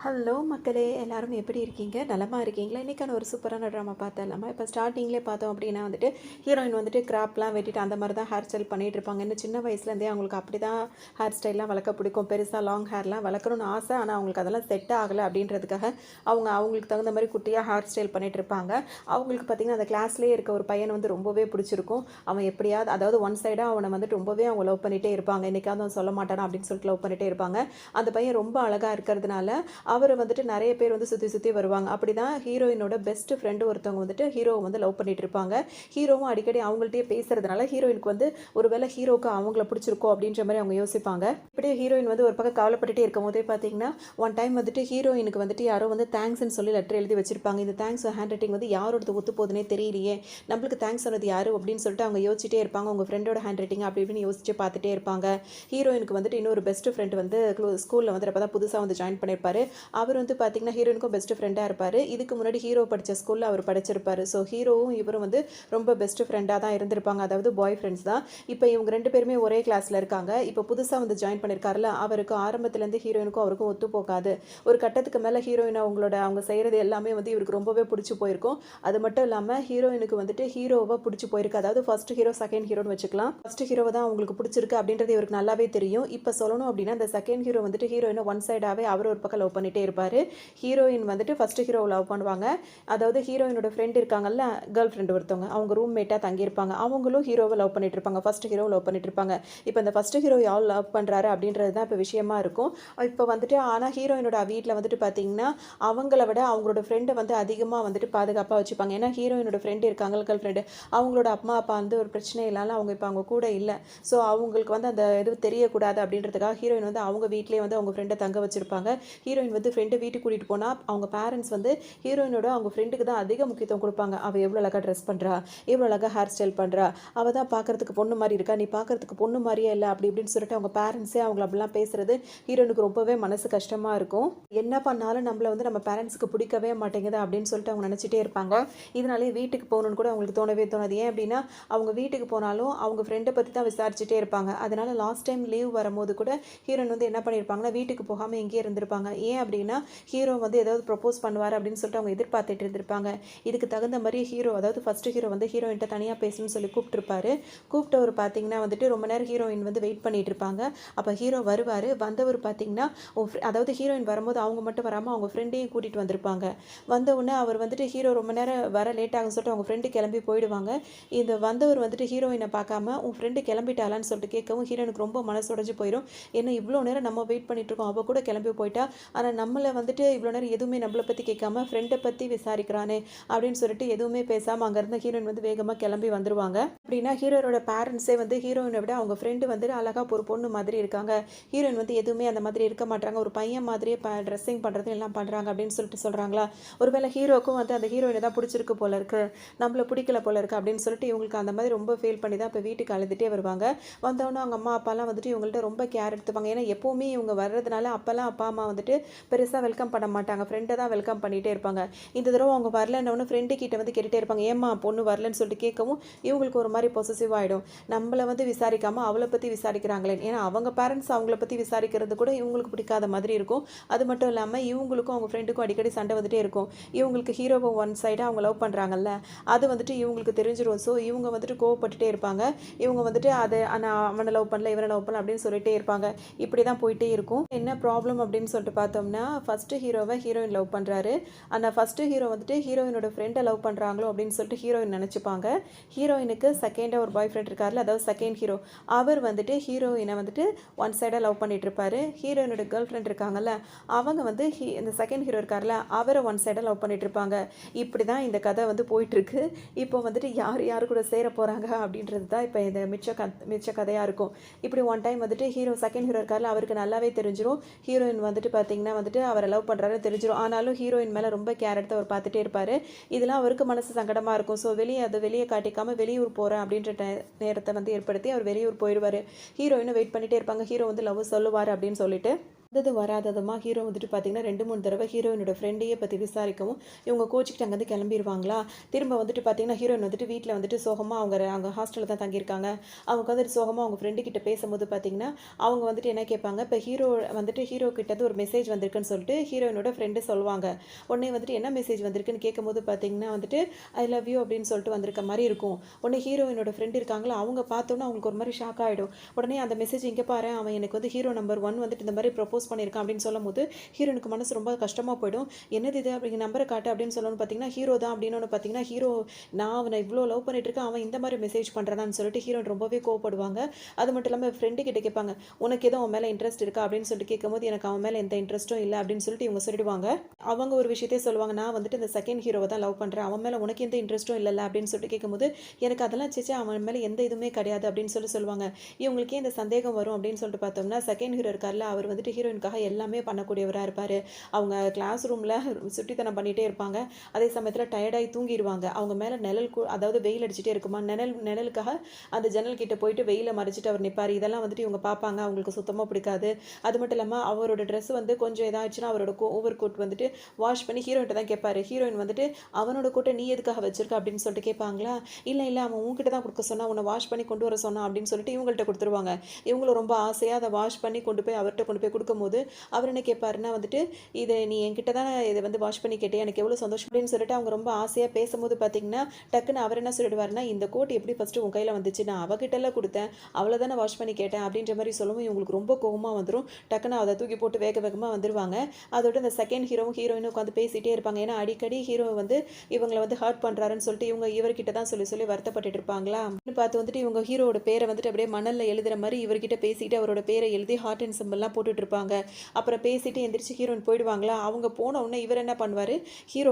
Hello மக்களே, எல்லாரும் எப்படி இருக்கீங்க? நலமா இருக்கீங்களா? இன்றைக்கான ஒரு சூப்பரான ட்ராமா பார்த்தரலாமா? இப்போ ஸ்டார்ட்டிங்லேயே பார்த்தோம் அப்படின்னா வந்துட்டு, ஹீரோயின் வந்துட்டு கிராப்லாம் வெட்டிட்டு அந்த மாதிரி தான் ஹேர் ஸ்டைல் பண்ணிகிட்டு இருப்பாங்க. இன்னும் சின்ன வயசுலேருந்தே அவங்களுக்கு அப்படி தான் ஹேர் ஸ்டைல்லாம் வளர்க்க பிடிக்கும். பெருசாக லாங் ஹேர்லாம் வளர்க்கணும்னு ஆசை. ஆனால் அவங்களுக்கு அதெல்லாம் செட் ஆகலை அப்படின்றதுக்காக அவங்களுக்கு தகுந்த மாதிரி குட்டியாக ஹேர் ஸ்டைல் பண்ணிகிட்டு இருப்பாங்க. அவங்களுக்கு பார்த்திங்கன்னா அந்த கிளாஸ்லேயே இருக்க ஒரு பையனை வந்து ரொம்பவே பிடிச்சிருக்கும். அவன் எப்படியாவது அதாவது ஒன் சைடாக அவனை வந்துட்டு ரொம்பவே அவங்க லவ் பண்ணிகிட்டே இருப்பாங்க. என்றைக்காவது அவன் சொல்ல மாட்டானா அப்படின்னு சொல்லிட்டு லவ் பண்ணிகிட்டே இருப்பாங்க. அந்த பையன் ரொம்ப அழகாக இருக்கிறதுனால அவர் வந்துட்டு நிறைய பேர் வந்து சுற்றி சுற்றி வருவாங்க. அப்படி தான் ஹீரோயினோட பெஸ்ட் ஃப்ரெண்டு ஒருத்தவங்க வந்துட்டு ஹீரோவை வந்து லவ் பண்ணிட்டு இருப்பாங்க. ஹீரோவும் அடிக்கடி அவங்கள்ட்டயே பேசுறதுனால ஹீரோயினுக்கு வந்து ஒருவேளை ஹீரோக்கு அவங்கள பிடிச்சிருக்கோ அப்படின்ற மாதிரி அவங்க யோசிப்பாங்க. இப்படியே ஹீரோயின் வந்து ஒரு பக்கம் கவலைப்பட்டுட்டே இருக்கும் போதே பார்த்தீங்கன்னா ஒன் டைம் வந்துட்டு ஹீரோயினுக்கு வந்துட்டு யாரோ வந்து தேங்க்ஸ்ன்னு சொல்லி லெட்டர் எழுதி வச்சிருப்பாங்க. இந்த தேங்க்ஸ் ஹேண்ட் ரைட்டிங் வந்து யாரோடது ஒத்து போகுதுன்னே தெரியலையே, நம்மளுக்கு தேங்க்ஸ் சொன்னது யாரு அப்படின்னு சொல்லிட்டு அவங்க யோசிச்சுட்டே இருப்பாங்க. உங்கள் ஃப்ரெண்டோட ஹேண்ட் ரைட்டிங் அப்படி இப்படின்னு யோசிச்சு பார்த்துட்டே இருப்பாங்க. ஹீரோயினுக்கு வந்துட்டு இன்னொரு பெஸ்ட் ஃப்ரெண்ட் வந்து ஸ்கூலில் வந்து அப்போ தான் புதுசாக வந்து ஜாயின் பண்ணியிருப்பாரு. அவர் வந்து பார்த்தீங்கன்னா ஹீரோயினுக்கும் பெஸ்ட் ஃப்ரெண்டாக இருப்பார். இதுக்கு முன்னாடி ஹீரோ படித்த ஸ்கூலில் அவர் படிச்சிருப்பார். ஸோ ஹீரோவும் இவரும் வந்து ரொம்ப பெஸ்ட் ஃப்ரெண்டாக தான் இருந்திருப்பாங்க. அதாவது பாய் ஃப்ரெண்ட்ஸ் தான். இப்போ இவங்க ரெண்டு பேருமே ஒரே கிளாஸில் இருக்காங்க. இப்போ புதுசாக வந்து ஜாயின் பண்ணியிருக்காருல, அவருக்கு ஆரம்பத்துலேருந்து ஹீரோயினுக்கும் அவருக்கும் ஒத்து போகாது. ஒரு கட்டத்துக்கு மேலே ஹீரோயின் அவங்க செய்கிறது எல்லாமே வந்து இவருக்கு ரொம்பவே பிடிச்சி போயிருக்கும். அது மட்டும் இல்லாமல் ஹீரோயினுக்கு வந்துட்டு ஹீரோவை பிடிச்சி போயிருக்கு. அதாவது ஃபர்ஸ்ட் ஹீரோ செகண்ட் ஹீரோன்னு வச்சுக்கலாம். ஃபர்ஸ்ட் ஹீரோவை தான் அவங்களுக்கு பிடிச்சிருக்கு அப்படின்றது இவருக்கு நல்லாவே தெரியும். இப்போ சொல்லணும் அப்படின்னா இந்த செகண்ட் ஹீரோ வந்துட்டு ஹீரோயினை ஒன் சைடாகவே அவர் ஒரு பக்கம் லவ் பண்ணிகிட்டே இருப்பார். ஹீரோயின் வந்துட்டு ஃபர்ஸ்ட் ஹீரோ லவ் பண்ணுவாங்க. அதாவது ஹீரோயினோட ஃப்ரெண்ட் இருக்காங்கல்ல, கேர்ள் ஃப்ரெண்ட் ஒருத்தவங்க, அவங்க ரூம்மேட்டாக தங்கியிருப்பாங்க. அவங்களும் ஹீரோவை லவ் பண்ணிட்டு இருப்பாங்க. ஃபர்ஸ்ட் ஹீரோ லவ் பண்ணிட்டு இருப்பாங்க. இப்போ இந்த ஃபர்ஸ்ட் ஹீரோ யார் லவ் பண்ணுறாரு அப்படின்றது தான் இப்போ விஷயமா இருக்கும். இப்போ வந்துட்டு ஆனால் ஹீரோயினோட வீட்டில் வந்துட்டு பார்த்தீங்கன்னா அவங்கள விட அவங்களோட ஃப்ரெண்டை வந்து அதிகமாக வந்துட்டு பாதுகாப்பாக வச்சுப்பாங்க. ஏன்னா ஹீரோயினோட ஃப்ரெண்டு இருக்காங்க, கேர்ள் ஃப்ரெண்டு, அவங்களோட அம்மா அப்பா வந்து ஒரு பிரச்சனை இல்லாமல் அவங்க இப்போ அவங்க கூட இல்லை. ஸோ அவங்களுக்கு வந்து அந்த இது தெரியக்கூடாது அப்படின்றதுக்காக ஹீரோயின் வந்து அவங்க வீட்டிலே வந்து அவங்க ஃப்ரெண்டை தங்க வச்சிருப்பாங்க. ஹீரோயின் வந்து ஃப்ரெண்டை வீட்டுக்கு கூட்டிகிட்டு போனால் அவங்க பேரண்ட்ஸ் வந்து ஹீரோயினோட அவங்க ஃப்ரெண்டுக்கு தான் அதிக முக்கியத்துவம் கொடுப்பாங்க. அவள் எவ்வளோ அழகாக ட்ரெஸ் பண்ணுறா, எவ்வளோ அழகாக ஹேர் ஸ்டைல் பண்ணுறா, அவள் தான் பார்க்குறதுக்கு பொண்ணு மாதிரி இருக்கா, நீ பார்க்குறதுக்கு பொண்ணு மாதிரியே இல்லை அப்படி இப்படின்னு சொல்லிட்டு அவங்க பேரண்ட்ஸே அவங்கள அப்படிலாம் பேசுறது ஹீரோனுக்கு ரொம்பவே மனசு கஷ்டமாக இருக்கும். என்ன பண்ணாலும் நம்மளை வந்து நம்ம பேரண்ட்ஸுக்கு பிடிக்கவே மாட்டேங்குது அப்படின்னு சொல்லிட்டு அவங்க நினச்சிட்டே இருப்பாங்க. இதனாலே வீட்டுக்கு போகணுன்னு கூட அவங்களுக்கு தோணவே தோணாது. ஏன் அப்படின்னா அவங்க வீட்டுக்கு போனாலும் அவங்க ஃப்ரெண்டை பற்றி தான் விசாரிச்சுட்டே இருப்பாங்க. அதனால லாஸ்ட் டைம் லீவ் வரும்போது கூட ஹீரோயின் வந்து என்ன பண்ணியிருப்பாங்கன்னா வீட்டுக்கு போகாமல் இங்கேயே இருந்திருப்பாங்க. ஏன் அப்படின்னா ஹீரோ வந்து ஏதாவது ப்ரப்போஸ் பண்ணுவார் அப்படின்னு சொல்லிட்டு அவங்க எதிர்பார்த்துட்டு இருந்திருப்பாங்க. இதுக்கு தகுந்த மாதிரி ஹீரோ, அதாவது ஃபர்ஸ்ட் ஹீரோ வந்து ஹீரோயின்ட்ட தனியாக பேசணும்னு சொல்லி கூப்பிட்டுருப்பாரு. கூப்பிட்டவர் பார்த்தீங்கன்னா வந்துட்டு ரொம்ப நேரம் ஹீரோயின் வந்து வெயிட் பண்ணிட்டு இருப்பாங்க. அப்போ ஹீரோ வருவார். வந்தவர் பார்த்தீங்கன்னா அதாவது ஹீரோயின் வரும்போது அவங்க மட்டும் வராமல் அவங்க ஃப்ரெண்டையும் கூட்டிகிட்டு வந்திருப்பாங்க. வந்த உடனே அவர் வந்துட்டு ஹீரோ ரொம்ப நேரம் வர லேட் ஆகும்னு சொல்லிட்டு அவங்க ஃப்ரெண்டு கிளம்பி போயிடுவாங்க. இந்த வந்தவர் வந்துட்டு ஹீரோயினை பார்க்காம உன் ஃப்ரெண்டு கிளம்பிட்டாலான்னு சொல்லிட்டு கேட்கவும் ஹீரோனுக்கு ரொம்ப மனசு உடைஞ்சு போயிடும். ஏன்னா இவ்வளோ நேரம் நம்ம வெயிட் பண்ணிட்டு இருக்கோம், அவள் கூட கிளம்பி போயிட்டா, ஆனால் நம்மளை வந்துட்டு இவ்வளோ நேரம் எதுவுமே நம்மளை பற்றி கேட்காம ஃப்ரெண்டை பற்றி விசாரிக்கிறானே அப்படின்னு சொல்லிட்டு எதுவுமே பேசாமல் அங்கேருந்து ஹீரோயின் வந்து வேகமாக கிளம்பி வந்துடுவாங்க. அப்படின்னா ஹீரோனோட பேரண்ட்ஸே வந்து ஹீரோயினை விட அவங்க ஃப்ரெண்டு வந்துட்டு அழகாக ஒரு பொண்ணு மாதிரி இருக்காங்க, ஹீரோயின் வந்து எதுவுமே அந்த மாதிரி இருக்க மாட்டாங்க, ஒரு பையன் மாதிரியே ட்ரெஸ்ஸிங் பண்ணுறது எல்லாம் பண்ணுறாங்க அப்படின்னு சொல்லிட்டு சொல்கிறாங்களா. ஒருவேளை ஹீரோக்கும் வந்து அந்த ஹீரோயினை தான் பிடிச்சிருக்கு போல இருக்கு, நம்மளை பிடிக்கல போல இருக்கு அப்படின்னு சொல்லிட்டு இவங்களுக்கு அந்த மாதிரி ரொம்ப ஃபீல் பண்ணி தான் இப்போ வீட்டுக்கு அழுதுகிட்டே வருவாங்க. வந்தவொன்னே அவங்க அம்மா அப்பாலாம் வந்துட்டு இவங்கள்ட்ட ரொம்ப கேர் எடுத்துப்பாங்க. ஏன்னா எப்போவுமே இவங்க வர்றதுனால அப்போல்லாம் அப்பா அம்மா வந்துட்டு பெருசாக வெல்கம் பண்ண மாட்டாங்க, ஃப்ரெண்டை தான் வெல்கம் பண்ணிகிட்டே இருப்பாங்க. இந்த தடவை அவங்க வரலன்னு ஃப்ரெண்டு கிட்ட வந்து கேட்டுகிட்டே இருப்பாங்க, ஏம்மா பொண்ணு வரலன்னு சொல்லிட்டு கேட்கவும் இவங்களுக்கு ஒரு மாதிரி பொசசிவ் ஆகிடும். நம்மளை வந்து விசாரிக்காமல் அவளை பற்றி விசாரிக்கிறாங்களே, ஏன்னா அவங்க பேரண்ட்ஸ் அவங்கள பற்றி விசாரிக்கிறது கூட இவங்களுக்கு பிடிக்காத மாதிரி இருக்கும். அது மட்டும் இல்லாமல் இவங்களுக்கும் அவங்க ஃப்ரெண்டுக்கும் அடிக்கடி சண்டை வந்துகிட்டே இருக்கும். இவங்களுக்கு ஹீரோவை ஒன் சைடாக அவங்க லவ் பண்ணுறாங்கல்ல, அது வந்துட்டு இவங்களுக்கு தெரிஞ்சிடும். ஸோ இவங்க வந்துட்டு கோவப்பட்டுட்டே இருப்பாங்க. இவங்க வந்துட்டு அதை நான் அவனை லவ் பண்ணல இவனை லவ் பண்ணல அப்படின்னு சொல்லிட்டே இருப்பாங்க. இப்படி தான் போயிட்டே இருக்கும். என்ன ப்ராப்ளம் அப்படின்னு சொல்லிட்டு பார்த்தோம்னா ஃபர்ஸ்ட் ஹீரோவை ஹீரோயின் லவ் பண்ணுறாரு. ஆனால் ஃபர்ஸ்ட் ஹீரோ வந்துட்டு ஹீரோயினோட ஃப்ரெண்டை லவ் பண்ணுறாங்களோ அப்படின்னு சொல்லிட்டு ஹீரோயின் நினச்சிப்பாங்க. ஹீரோயினுக்கு செகண்டாக ஒரு பாய் ஃப்ரெண்ட் இருக்கார்ல, அதாவது செகண்ட் ஹீரோ, அவர் வந்துட்டு ஹீரோயினை வந்துட்டு ஒன் சைடாக லவ் பண்ணிட்டு இருப்பாரு. ஹீரோயினோட கேர்ள் ஃப்ரெண்ட் இருக்காங்கல்ல, அவங்க வந்து இந்த செகண்ட் ஹீரோ இருக்கார்ல அவரை ஒன் சைடாக லவ் பண்ணிட்டு இருப்பாங்க. இப்படி தான் இந்த கதை வந்து போயிட்டுருக்கு. இப்போ வந்துட்டு யார் யார் கூட சேர போகிறாங்க அப்படின்றது தான் இப்போ இந்த மிச்ச கதையாக இருக்கும். இப்படி ஒன் டைம் வந்துட்டு ஹீரோ செகண்ட் ஹீரோ இருக்கார்ல அவருக்கு நல்லாவே தெரிஞ்சிடும் ஹீரோயின் வந்துட்டு பார்த்தீங்கன்னா வந்துட்டு அவரை லவ் பண்ணுறாரு தெரிஞ்சிடும். ஆனாலும் ஹீரோயின் மேலே ரொம்ப கேர் எடுத்து அவர் பார்த்துட்டே இருப்பார். இதெல்லாம் அவருக்கு மனசு சங்கடமாக இருக்கும். ஸோ வெளியே காட்டிக்காமல் வெளியூர் போகிறேன் அப்படின்ற நேரத்தை வந்து ஏற்படுத்தி அவர் வெளியூர் போயிடுவார். ஹீரோயினும் வெயிட் பண்ணிகிட்டே இருப்பாங்க, ஹீரோ வந்து லவ் சொல்லுவார் அப்படின்னு சொல்லிட்டு. வந்தது வராததுமா ஹீரோ வந்துட்டு பார்த்தீங்கன்னா 2, 3 தடவை ஹீரோயினோட ஃப்ரெண்டையே பற்றி விசாரிக்கவும், இவங்க கோச்சிக்கிட்டு அங்கேருந்து கிளம்பிருவாங்களா. திரும்ப வந்துட்டு பார்த்தீங்கன்னா, ஹீரோயின் வந்துட்டு வீட்ல வந்துட்டு சோகமா அவங்க ஹாஸ்டல்ல தான் தங்கியிருக்காங்க. அவங்க வந்துட்டு சோகமா அவங்க ஃப்ரெண்டு கிட்ட பேசும்போது பார்த்தீங்கன்னா, அவங்க வந்துட்டு என்ன கேட்பாங்க, இப்போ ஹீரோ கிட்டேருந்து ஒரு மெசேஜ் வந்திருக்குன்னு சொல்லிட்டு ஹீரோயினோட ஃப்ரெண்டு சொல்லுவாங்க. உடனே வந்துட்டு என்ன மெசேஜ் வந்திருக்குன்னு கேட்கும்போது பார்த்தீங்கன்னா வந்துட்டு, ஐ லவ் யூ அப்படின்னு சொல்லிட்டு வந்திருக்க மாரி இருக்கும். உடனே ஹீரோயினோட ஃப்ரெண்ட் இருக்காங்களா, அவங்க பார்த்தோன்னே அவங்களுக்கு ஒரு மாரி ஷாக் ஆயிடும். உடனே அந்த மெசேஜ் இங்க பாரேன், அவன் எனக்கு வந்து ஹீரோ நம்பர் 1 வந்துட்டு இந்த மாரி ப்ரப்போஸ் பண்ணியிருக்கான் அப்படின்னு சொல்லும்போது, ஹீரோயினுக்கு மனசு ரொம்ப கஷ்டமா போயிடும். என்னது இது அப்படிங்க நம்பர காட்டு அப்படின்னு சொல்லணும்னு பார்த்தீங்கன்னா, ஹீரோ தான் அப்படின்னோன பார்த்தீங்கன்னா, நான் அவன இவ்ளோ லவ் பண்ணிட்டு இருக்கேன். அவன் இந்த மாரி மெசேஜ் பண்றானான்னு சொல்லிட்டு ஹீரோயின் ரொம்பவே கோவப்படுவாங்க. அது மட்டும் இல்லாம ஃப்ரெண்டு கிட்ட கேட்பாங்க, "உனக்கு எதுவும் அவன் மேல இன்ட்ரெஸ்ட் இருக்கா?" அப்படின்னு சொல்லிட்டு கேட்கும்போது, "எனக்கு அவன் மேல எந்த இன்ட்ரெஸ்ட்டும் இல்ல" அப்படின்னு சொல்லிட்டு இவங்க சொல்லிடுவாங்க. அவங்க ஒரு விஷயத்தையே சொல்லுவாங்க, "நான் வந்துட்டு இந்த செகண்ட் ஹீரோவ தான் லவ் பண்றேன். அவன் மேல உனக்கு எந்த இன்ட்ரெஸ்ட்டும் இல்லல்ல" அப்படின்னு சொல்லிட்டு கேட்கும்போது, "எனக்கு அதெல்லாம் ச்சே அவன் மேல எந்த இதுவுமே கிடையாது" அப்படின்னு சொல்லுவாங்க. இவங்களுக்கே இந்த சந்தேகம் வரும் அப்படின்னு சொல்லிட்டு பார்த்தோம்னா, செகண்ட் ஹீரோ இருக்கார்ல, அவர் வந்துட்டு ஹீரோயினுக்காக எல்லாமே பண்ணக்கூடியவரா இருப்பாரு. அவங்க கிளாஸ் ரூம்ல சுட்டித்தனம் பண்ணிட்டே இருப்பாங்க. அதே சமயத்தில டயர்டாயி தூங்கிருவாங்க. அவங்க மேல அதாவது வெயில் அடிச்சுட்டே இருக்குமா, நிழலுக்காக அந்த ஜன்னல் கிட்ட போயிட்டு வெயில மறைச்சுட்டு அவர் நிப்பாரு. இதெல்லாம் வந்துட்டு இவங்க பார்ப்பாங்க. அவங்களுக்கு சுத்தமா பிடிக்காது. அது மட்டும் இல்லாம அவரோட ட்ரெஸ் வந்து கொஞ்சம் இதாச்சுன்னா, அவரோட ஓவர் கோட் வந்துட்டு வாஷ் பண்ணி ஹீரோயின்ட்ட தான் கேட்பாரு. ஹீரோயின் வந்துட்டு, "அவனோட கோட்ட நீ எதுக்காக வச்சிருக்க?" அப்படின்னு சொல்லிட்டு கேட்பாங்களா, "இல்ல அவன் உன்கிட்ட தான் குடுக்க சொன்னான். உன்ன வாஷ் பண்ணி கொண்டு வர சொன்னான்" அப்படின்னு சொல்லிட்டு இவங்கள்ட்ட குடுத்துருவாங்க. இவங்களும் ரொம்ப ஆசையா அத வாஷ் பண்ணி கொண்டு போய் அவர்ட்ட கொண்டு போய் குடுக்கும்போது, அவர் என்ன கேட்பாருன்னா வந்துட்டு, "இத நீ என்கிட்ட தானே இத வந்து வாஷ் பண்ணி கேட்டியா? எனக்கு எவ்வளோ சந்தோஷம்." அப்படின்னு சொல்லிட்டு அவங்க ரொம்ப ஆசையா பேசும்போது பார்த்தீங்கன்னா, டக்குனு அவர் என்ன சொல்லிடுவாருன்னா, "இந்த கோட் எப்படி ஃபர்ஸ்ட்டு உன் கையில வந்துச்சு? நான் அவ கிட்டல்ல குடுத்தேன். அவள தானே வாஷ் பண்ணி கேட்டேன்." அப்படின்ற மாரி சொல்லவும் இவங்களுக்கு ரொம்ப கோவமா வந்துரும். டக்குனு அத தூக்கி போட்டு வேக வேகமா வந்துருவாங்க. அதோட இந்த செகண்ட் ஹீரோவும், ஹீரோயினும் உட்காந்து பேசிட்டே இருப்பாங்க. ஏன்னா அடிக்கடி ஹீரோ வந்து இவங்கள வந்து ஹர்ட் பண்றாருன்னு சொல்லிட்டு இவங்க இவர்கிட்ட தான் சொல்லி சொல்லி வருத்தப்பட்டுட்டு இருப்பாங்களா. பார்த்து வந்துட்டு இவங்க ஹீரோவோட பேர வந்துட்டு அப்படியே மணல்ல எழுதுற மாரி இவர்கிட்ட பேசிட்டு அவரோட பேரை எழுதி ஹார்ட் அண்ட் சிம்பல்லாம் போட்டுட்டு இருப்பாங்க. அப்புறம் பேசிட்டு எந்திரிச்சு ஹீரோயின் போயிடுவாங்களா. அவங்க போன உடனே இவர் என்ன பண்ணுவாரு,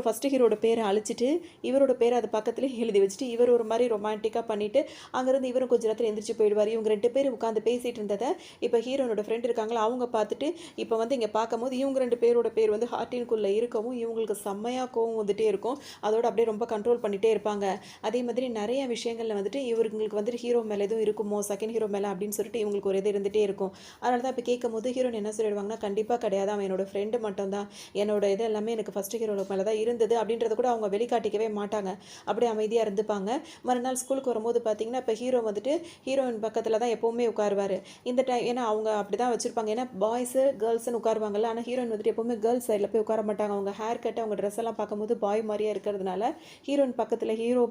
ஃபர்ஸ்ட் ஹீரோட பேர அழிச்சிட்டு, இவரோட பேர அது பக்கத்திலேயே எழுதி வச்சுட்டு, இவர் ஒரு மாரி ரொமான்டிக்கா பண்ணிட்டு, அங்கருந்து இவரும் கொஞ்ச நேரத்துல எந்திரிச்சு போயிடுவாரு. இவங்க 2 பேரும் உட்கார்ந்து பேசிட்டு இருந்தத, இப்ப ஹீரோயினோட ஃப்ரெண்ட் இருக்காங்களா, அவங்க பார்த்துட்டு, இப்ப வந்து இங்க பார்க்கும்போது இவங்க 2 பேரோட பேர் வந்து ஹார்ட்டின்குள்ள இருக்கவும், இவங்களுக்கு செம்மையா கோவம் வந்துட்டே இருக்கும். அதோட அப்படியே ரொம்ப கண்ட்ரோல் பண்ணிட்டே இருப்பாங்க. அதே மாதிரி நெறைய விஷயங்கள்ல வந்துட்டு இவங்களுக்கு வந்துட்டு ஹீரோ மேல எதுவும் இருக்குமோ, செகண்ட் ஹீரோ மேல அப்படின்னு சொல்லிட்டு இவங்களுக்கு ஒரு இது இருந்துட்டே இருக்கும். அதனால தான் இப்ப கேட்கும்போது ஹீரோயின் என்ன சொல்லிடுவாங்கன்னா, "கண்டிப்பா கிடையாது. அவன் என்னோட ஃப்ரெண்ட் மட்டும் தான். என்னோட இது எல்லாமே எனக்கு ஃபர்ஸ்ட் ஹீரோ மேல தான் இருந்தது." அப்படின்றத கூட அவங்க வெளிக்காட்டிக்கவே மாட்டாங்க. அப்படியே அமைதியா இருந்துப்பாங்க. மறுநாள் ஸ்கூலுக்கு வரும்போது பார்த்தீங்கன்னா, இப்ப ஹீரோ வந்துட்டு ஹீரோயின் பக்கத்துல தான் எப்பவுமே உட்காருவாரு. இந்த ஏன்னா அவங்க அப்படிதான் வச்சிருப்பாங்க. ஏன்னா பாய்ஸு, கேர்ள்ஸ்ன்னு உட்காருவாங்கல்ல. ஆனா ஹீரோயின் வந்துட்டு எப்பவுமே கேர்ள்ஸ் சைட்ல போய் உட்கார மாட்டாங்க. அவங்க ஹேர் கட், அவங்க ட்ரெஸ் எல்லாம் பார்க்கும்போது பாய் மாரியே இருக்கிறதுனால, ஹீரோ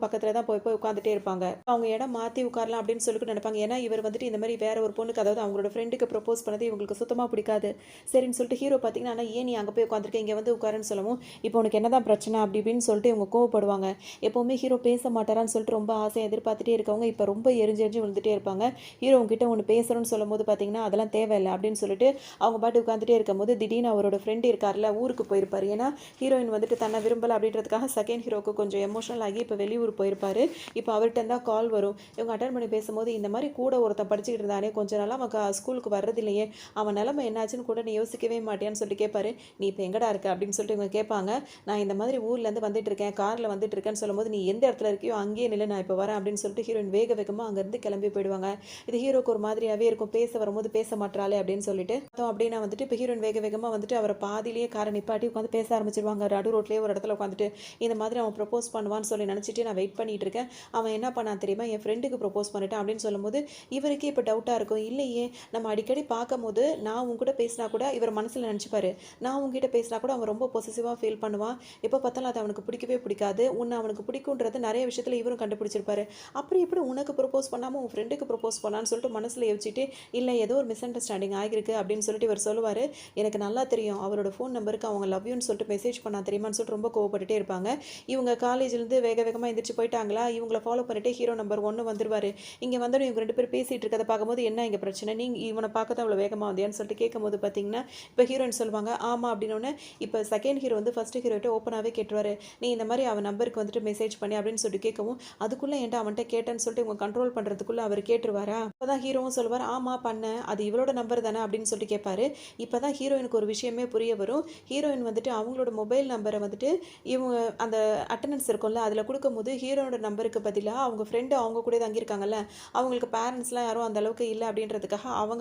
பக்கத்துல தான் போய் போய் உட்கார்ந்துட்டே இருப்பாங்க. அவங்க இடம் மாத்தி உட்காரலாம் அப்படின்னு சொல்லிட்டு நினைப்பாங்க. ஏன்னா இவர் வந்துட்டு இந்த மாதிரி வேற ஒரு பொண்ணுக்கு, அதாவது அவங்களோட ஃப்ரெண்டுக்கு ப்ரப்போஸ் பண்ணது இவங்களுக்கு சுத்தமா பிடிக்காது. சரின்னு சொல்லிட்டு ஹீரோ பார்த்தீங்கன்னா, ஆனா ஏன் நீ அங்க போய் உட்கார்ந்துருக்க? இங்க வந்து உட்காருன்னு சொல்லவும், இப்போ உனக்கு என்னதான் பிரச்சனை? அப்படி இப்படின்னு சொல்லிட்டு இவங்க கோவப்படுவாங்க. எப்பவுமே ஹீரோ பேச மாட்டாரான்னு சொல்லிட்டு ரொம்ப ஆசையா எதிர்பார்த்துட்டே இருக்கவங்க, இப்ப ரொம்ப எரிஞ்சு எரிஞ்சு விழுந்துட்டே இருப்பாங்க. ஹீரோ உங்ககிட்ட ஒண்ணு பேசணும்னு சொல்லும்போது பார்த்தீங்கன்னா, அதெல்லாம் தேவையில்ல அப்படின்னு சொல்லிட்டு அவங்க பாட்டு உட்கார்ந்துட்டே இருக்கும்போது, திடீர்னு அவரோட ஃப்ரெண்ட் இருக்கார்ல, ஊருக்கு போயிருப்பாரு. ஏன்னா ஹீரோயின் வந்துட்டு தன்னை விரும்பல அப்படின்றதுக்காக செகண்ட் ஹீரோக்கு கொஞ்சம் எமோஷனல் ஆகி இப்ப வெளியூர் போயிருப்பாரு. இப்ப அவர்ட்ட தான் கால் வரும். இவங்க அட்டெண்ட் பண்ணி பேசும்போது, இந்த மாரி கூட ஒருத்தன் படிச்சுக்கிட்டு இருந்தானே, கொஞ்ச நாளா அவன் ஸ்கூலுக்கு வர்றதில்லையே, அவன் நிலைமை என்னாச்சுன்னு கூட நீ யோசிக்கவே மாட்டியான்னு சொல்லிட்டு கேட்பாரு. "நீ இப்ப எங்கடா இருக்க?" அப்படின்னு சொல்லிட்டு இவங்க கேட்பாங்க. "நான் இந்த மாதிரி ஊர்லேருந்து வந்துட்டுருக்கேன், கார்ல வந்துட்டுருக்கேன்னு" சொல்லும்போது, "நீ எந்த இடத்துல இருக்கியோ அங்கேயே நில்லு, நான் இப்ப வரேன்" அப்படின்னு சொல்லிட்டு ஹீரோயின் வேக வேகமா அங்கேருந்து கிளம்பி போயிடுவாங்க. இது ஹீரோக்கு ஒரு மாதிரியாவே இருக்கும். பேச வரும்போது பேச மாட்றாளே அப்படின்னு சொல்லிட்டு. பார்த்தோம் அப்படின்னா வந்துட்டு, இப்ப ஹீரோயின் வேக வேகமா வந்துட்டு அவர பாதியிலேயே கார நிப்பாட்டி உட்காந்து பேச ஆரம்பிச்சுருவாங்க. நடு ரோட்லயே ஒரு இடத்துல உட்காந்துட்டு, இந்த மாதிரி அவன் ப்ரப்போஸ் பண்ணுவான்னு சொல்லி நினைச்சுட்டு நான் வெயிட் பண்ணிட்டு இருக்கேன். அவன் என்ன பண்ணான் தெரியுமா? என் ஃப்ரெண்டுக்கு ப்ரப்போஸ் பண்ணிட்டான் அப்படின்னு சொல்லும்போது, இவருக்கே இப்ப டவுட்டா இருக்கும். இல்லையே, நம்ம அடிக்கடி பார்க்கும்போது நான் உன் கூட பேசினா கூட இவர் மனசுல நினைச்சுப்பாரு. நான் உன்கிட்ட பேசினா கூட அவன் ரொம்ப பொசசிவா ஃபீல் பண்ணுவான். எப்ப பார்த்தாலும் அது அவனுக்கு பிடிக்கவே பிடிக்காது. உன்னை அவனுக்கு பிடிக்குன்றது நிறைய விஷயத்துல இவரும் கண்டுபிடிச்சிருப்பாரு. அப்புறம் எப்படி உனக்கு ப்ரப்போஸ் பண்ணாம உன் ஃப்ரெண்டுக்கு ப்ரப்போஸ் பண்ணான்னு சொல்லிட்டு மனசுல யோசிச்சுட்டு, இல்ல ஏதோ ஒரு மிஸ் அண்டர்ஸ்டாண்டிங் ஆகிருக்கு அப்படின்னு சொல்லிட்டு இவர் சொல்லுவாரு. எனக்கு நல்லா தெரியும். அவரோட ஃபோன் நம்பருக்கு அவங்க லவ் யூன்னு சொல்லிட்டு மெசேஜ் பண்ணா தெரியுமான்னு சொல்லிட்டு ரொம்ப கோவப்பட்டுட்டே இருப்பாங்க. இவங்க காலேஜ்லேருந்து வேக வேகமா எந்திரிச்சு போயிட்டாங்களா, இவங்கள ஃபாலோ பண்ணிட்டு ஹீரோ நம்பர் 1 வந்துருவாரு. இங்க வந்தோனே இவங்க 2 பேரும் பேசிட்டு இருக்கத பார்க்கும்போது, "என்ன இங்க பிரச்சனை? நீ இவன பார்க்க தான் இவ்வளோ வேகமா வந்தியான்னு?" சொல்லிட்டு கேட்கும்போது பார்த்தீங்கன்னா, இப்ப ஹீரோயின் சொல்லுவாங்க, "ஆமா" அப்படின்னோனே, இப்ப செகண்ட் ஹீரோ வந்து ஃபர்ஸ்ட் ஹீரோட்ட ஓப்பனாவே கேட்டுருவாரு. "நீ இந்த மாரி அவன் நம்பருக்கு வந்துட்டு மெசேஜ் பண்ணி" அப்படின்னு சொல்லிட்டு கேட்கவும், அதுக்குள்ள ஏன்டா அவன்ட்ட கேட்டேன்னு சொல்லிட்டு இவங்க கண்ட்ரோல் பண்றதுக்குள்ள அவர் கேட்டுருவாரா? அப்பதான் ஹீரோவும் சொல்லுவாரு, "ஆமா பண்ணேன். அது இவளோட நம்பர் தானே" அப்படின்னு சொல்லிட்டு கேட்பாரு. இப்பதான் ஹீரோயினுக்கு ஒரு விஷயமே புரிய வரும். ஹீரோயின் வந்துட்டு அவங்களோட மொபைல் நம்பர வந்துட்டு இவங்க அந்த அட்டெண்டன்ஸ் இருக்கும்ல, அதில குடுக்கும்போது ஹீரோனோட நம்பருக்கு பதிலா அவங்க ஃப்ரெண்டு அவங்க கூடயே தங்கியிருக்காங்கல்ல, அவங்களுக்கு பேரண்ட்ஸ்லாம் யாரும் அந்த அளவுக்கு இல்ல அப்படின்றதுக்காக அவங்க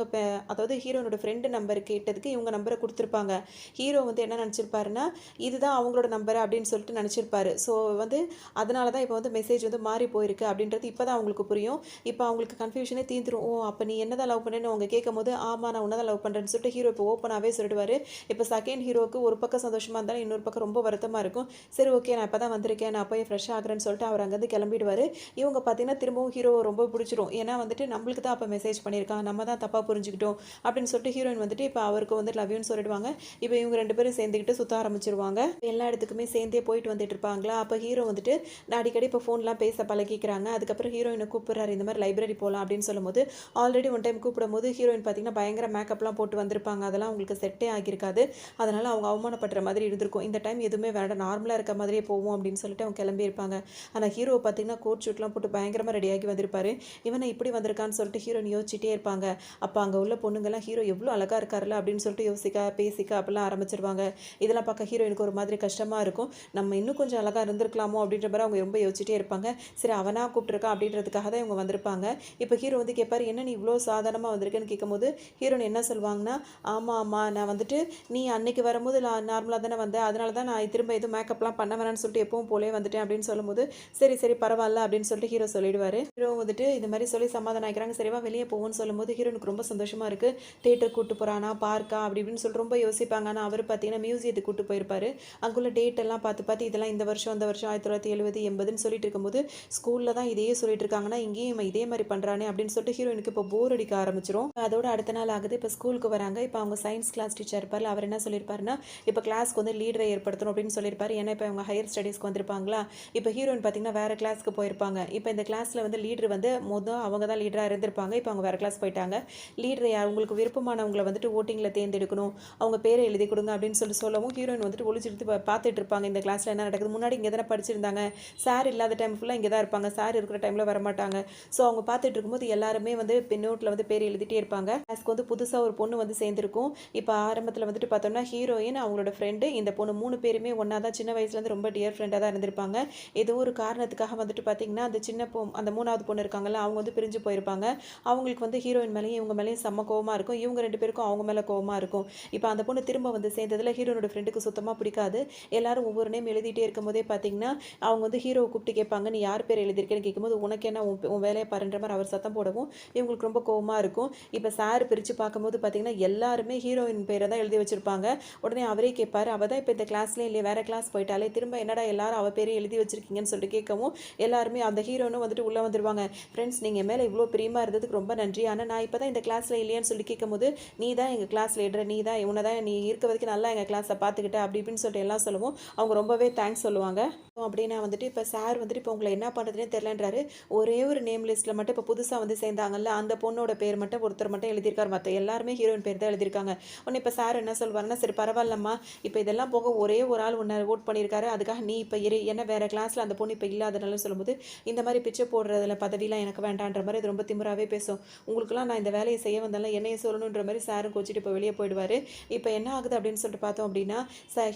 அதாவது ஹீரோனோட ஃப்ரெண்டு நம்பர் நம்பர் கேட்டதுக்கு இவங்க நம்பரை கொடுத்துருப்பாங்க. ஹீரோ வந்து என்ன நினச்சிருப்பாருன்னா, இதுதான் அவங்களோட நம்பர் அப்படின்னு சொல்லிட்டு நினச்சிருப்பாரு. ஸோ வந்து அதனால தான் இப்போ வந்து மெசேஜ் வந்து மாறி போயிருக்கு அப்படின்றது இப்போ தான் அவங்களுக்கு புரியும். இப்போ அவங்களுக்கு கன்ஃபியூஷனே தீர்ந்துரும். ஓ! அப்போ நீ என்ன தான் லவ் பண்ணேன்னு அவங்க கேட்கும்போது, ஆமா நான் உன்ன தான் லவ் பண்ணுறேன்னு சொல்லிட்டு ஹீரோ இப்போ ஓப்பனாகவே சொல்லிடுவாரு. இப்போ செகண்ட் ஹீரோவுக்கு ஒரு பக்கம் சந்தோஷமா இருந்தாலும், இன்னொரு பக்கம் ரொம்ப வருத்தமா இருக்கும். சரி ஓகே நான் இப்போ தான் வந்திருக்கேன். நான் போய் ஃப்ரெஷ் ஆகுறேன்னு சொல்லிட்டு அவர் அங்கேருந்து கிளம்பிடுவாரு. இவங்க பார்த்தீங்கன்னா திரும்பவும் ஹீரோவ ரொம்ப பிடிச்சிரும். ஏன்னா வந்துட்டு நம்மளுக்கு தான் அப்போ மெசேஜ் பண்ணியிருக்கான். நம்ம தான் தப்பா புரிஞ்சுக்கிட்டோம் அப்படின்னு சொல்லிட்டு ஹீரோயின் வந்துட்டு இப்போ அவருக்கு வந்து லவ் யூன்னு சொல்லிடுவாங்க. இப்போ இவங்க 2 பேரும் சேர்ந்துக்கிட்டு சுத்த ஆரம்பிச்சுருவாங்க. எல்லா இடத்துக்குமே சேர்ந்தே போயிட்டு வந்துட்டு இருப்பாங்களா. அப்போ ஹீரோ வந்துட்டு நான் அடிக்கடி இப்போ ஃபோன்லாம் பேச பழகிக்கிறாங்க. அதுக்கப்புறம் ஹீரோயினை கூப்பிடுறாரு. இந்த மாதிரி லைப்ரரி போகலாம் அப்படின்னு சொல்லும்போது, ஆல்ரெடி ஒன் டைம் கூப்பிடும்போது ஹீரோயின் பார்த்தீங்கன்னா பயங்கர மேக்கப்லாம் போட்டு வந்திருப்பாங்க. அதெல்லாம் அவங்களுக்கு செட்டே ஆகியிருக்காது. அதனால அவங்க அவமானப்படுற மாதிரி இருந்திருக்கும். இந்த டைம் எதுவுமே வேண்டாம், நார்மலாக இருக்க மாதிரியே போவோம் அப்படின்னு சொல்லிட்டு அவங்க கிளம்பியிருப்பாங்க. ஆனால் ஹீரோ பார்த்தீங்கன்னா கோட் ஷூட்லாம் போட்டு பயங்கரமாக ரெடியாகி வந்திருப்பாரு. இவனை இப்படி வந்திருக்கான்னு சொல்லிட்டு ஹீரோயின் யோசிச்சுட்டே இருப்பாங்க. அப்போ அங்கே உள்ள பொண்ணுங்கெல்லாம் ஹீரோ எவ்வளோ அழகாக இருக்காருல்ல அப்படின்னு சொல்லிட்டு யோசிக்க பேசிக்க அப்படிலாம் ஆரம்பிச்சிருவாங்க. இதெல்லாம் பார்க்க ஹீரோயினுக்கு ஒரு மாதிரி கஷ்டமாக இருக்கும். நம்ம இன்னும் கொஞ்சம் அழகாக இருந்திருக்கலாமோ அப்படின்ற மாதிரி அவங்க ரொம்ப யோசிச்சுட்டே இருப்பாங்க. சரி அவனா கூப்பிட்டுருக்கான் அப்படின்றதுக்காக தான் இவங்க வந்திருப்பாங்க. இப்போ ஹீரோ வந்து கேட்பாரு, என்ன நீ இவ்வளோ சாதாரணமாக வந்திருக்கேன்னு கேட்கும்போது ஹீரோயின் என்ன சொல்லுவாங்கன்னா, ஆமாம் ஆமாம் நான் வந்துட்டு நீ அன்னைக்கு வரும்போது நார்மலாக தானே வந்தேன், அதனால தான் நான் திரும்ப எதுவும் மேக்கப்லாம் பண்ண வேணான்னு சொல்லிட்டு எப்பவும் போலே வந்துட்டேன் அப்படின்னு சொல்லும்போது, சரி சரி பரவாயில்ல அப்படின்னு சொல்லிட்டு ஹீரோ சொல்லிடுவார். ஹீரோ வந்துட்டு இந்த மாதிரி சொல்லி சமாதானம் ஆகிக்கிறாங்க. சரிவா வெளியே போவோம்னு சொல்லும்போது ஹீரோனுக்கு ரொம்ப சந்தோஷமாக இருக்குது. தேட்டர் கூட்டு போகிறானா பார்க்கா அப்படி இப்படின்னு சொல்லிட்டு ரொம்ப யோசிப்பாங்க. ஆனால் அவர் பார்த்தீங்கன்னா மியூசியத்துக்கு கூட்டு போயிருப்பாரு. அங்குள்ள டேட் எல்லாம் பார்த்து பார்த்து இதெல்லாம் இந்த வருஷம் அந்த வருஷம் 1970 80ன்னு சொல்லிட்டு இருக்கும்போது, ஸ்கூலில் தான் இதையே சொல்லிட்டு இருக்காங்கன்னா இங்கேயும் இவன் இதே மாதிரி பண்ணுறானே அப்படின்னு சொல்லிட்டு ஹீரோயினுக்கு இப்போ போர் அடிக்க ஆரம்பிச்சிரும். அதோட அடுத்த நாள் ஆகுது. இப்போ ஸ்கூலுக்கு வராங்க. இப்போ அவங்க சயின்ஸ் கிளாஸ் டீச்சர் இருப்பார். அவர் என்ன சொல்லியிருப்பாருன்னா, இப்போ கிளாஸ்க்கு வந்து லீடரை ஏற்படுத்தணும் அப்படின்னு சொல்லியிருப்பாரு. ஏன்னா இப்போ அவங்க ஹையர் ஸ்டடீஸ்க்கு வந்திருப்பாங்களா. இப்போ ஹீரோயின் பார்த்தீங்கன்னா வேறு கிளாஸ்க்கு போயிருப்பாங்க. இப்போ இந்த கிளாஸில் வந்து லீடர் வந்து அவங்க தான் லீடராக இருந்திருப்பாங்க. இப்போ அவங்க வேறு கிளாஸ் போயிட்டாங்க. லீடர் யார் உங்களுக்கு விருப்பமானவங்களை வந்துட்டு ஓட்டிங்கில் தேர்ந்தெடுக்கணும், அவங்க பேரை எழுதி கொடுங்க அப்படின்னு சொல்லவும் ஹீரோயின் வந்துட்டு ஒளிச்சிட்டு பார்த்துட்டு இருப்பாங்க. இந்த கிளாஸில் என்ன நடக்குது, முன்னாடி இங்கே தானே படிச்சிருந்தாங்க, சார் இல்லாத டைம் ஃபுல்லாக இங்கே தான் இருப்பாங்க, சார் இருக்கிற டைமில் வரமாட்டாங்க. ஸோ அவங்க பார்த்துட்டு இருக்கும்போது எல்லாருமே வந்து நோட்டில் வந்து பேர் எழுதிட்டே இருப்பாங்க. கிளாஸ்க்கு வந்து புதுசாக ஒரு பொண்ணு வந்து சேர்ந்துருக்கும். இப்போ ஆரம்பத்தில் வந்துட்டு பார்த்தோம்னா ஹீரோயின் அவங்களோட ஃப்ரெண்டு இந்த பொண்ணு 3 பேருமே ஒன்றா தான் சின்ன வயசுலேருந்து ரொம்ப டியர் ஃப்ரெண்டாக தான் இருந்திருப்பாங்க. ஏதோ ஒரு காரணத்துக்காக வந்துட்டு பார்த்தீங்கன்னா அந்த அந்த 3வது பொண்ணு இருக்காங்கல்ல அவங்க வந்து பிரிஞ்சு போயிருப்பாங்க. அவங்களுக்கு வந்து ஹீரோயின் மேலேயும் இவங்க மேலேயும் செம்ம கோவமாக இருக்கும். இவங்க 2 பேருக்கும் அவங்க மேலே கோவமாக இருக்கும். இப்போ அந்த பொண்ணு திரும்ப வந்து சேர்ந்ததில் ஹீரோனோட ஃப்ரெண்டுக்கு சுத்தமாக பிடிக்காது. எல்லாரும் ஒவ்வொரு நேம் எழுதிட்டே இருக்கும்போதே பார்த்தீங்கன்னா அவங்க வந்து ஹீரோவை கூப்பிட்டு கேட்பாங்க, நீ யார் பேர் எழுதியிருக்கேன்னு கேட்கும்போது உனக்கு என்ன உன் வேலையை பாருன்ற மாதிரி அவர் சத்தம் போடவும் இவங்களுக்கு ரொம்ப கோவமாக இருக்கும். இப்போ சார் பிரித்து பார்க்கும்போது பார்த்தீங்கன்னா எல்லாருமே ஹீரோயின் பேரை தான் எழுதி வச்சிருப்பாங்க. உடனே அவரே கேட்பாரு, அவள் தான் இப்போ இந்த கிளாஸ்லேயே இல்லையே வேறு கிளாஸ் போயிட்டாலே திரும்ப என்னடா எல்லாரும் அவள் பேரே எழுதி வச்சிருக்கீங்கன்னு சொல்லிட்டு கேட்கவும் எல்லாருமே அந்த ஹீரோனும் வந்துட்டு உள்ளே வந்துடுவாங்க. ஃப்ரெண்ட்ஸ் நீங்கள் மேலே இவ்வளோ பிரியமாக இருந்ததுக்கு ரொம்ப நன்றி, ஆனால் நான் இப்போ தான் இந்த கிளாஸில் இல்லையான்னு சொல்லி கேட்கும்போது நீ தான் எங்கள் கிளாஸ் லீடர், நீ தான் உன்னை தான் நீ இருக்க வரைக்கும் நல்லா எங்கள் கிளாஸை பார்த்துக்கிட்ட அப்படி இப்படின்னு சொல்லிட்டு எல்லாம் சொல்லுவோம். அவங்க ரொம்பவே தேங்க்ஸ் சொல்லுவாங்க. அப்படின்னா வந்துட்டு இப்போ சார் வந்துட்டு இப்போ உங்களை என்ன பண்ணுறதுனே தெரிலன்றாரு. ஒரே ஒரு நேம் லிஸ்ட்டில் மட்டும் இப்போ புதுசாக வந்து சேர்ந்தாங்கல்ல அந்த பொண்ணோட பேர் மட்டும் ஒருத்தர் மட்டும் எழுதியிருக்காரு, மற்ற எல்லாருமே ஹீரோயின் பேர் தான் எழுதியிருக்காங்க. உடனே இப்போ சார் என்ன சொல்வாருன்னா, சரி பரவாயில்லம்மா, இப்போ இதெல்லாம் போக ஒரே ஒரு ஆள் ஒன்று ஓட் பண்ணியிருக்காரு, அதுக்காக நீ இப்போ என்ன வேறு கிளாஸில் அந்த பொண்ணு இப்போ இல்லாதனால சொல்லும்போது இந்த மாதிரி பிச்சை போடுறதுல பதவிலாம் எனக்கு வேண்டான்ற மாதிரி அது ரொம்ப திமிராகவே பேசும். உங்களுக்குலாம் நான் இந்த வேலையை செய்ய வந்தாலும் என்னைய சொல்லணுன்ற மாதிரி சாரும் கோச்சிட்டு இப்போ வெளியே போயிடுவார். இப்போ என்ன ஆகுது அப்படின்னு சொல்லிட்டு பார்த்தோம் அப்படின்னா,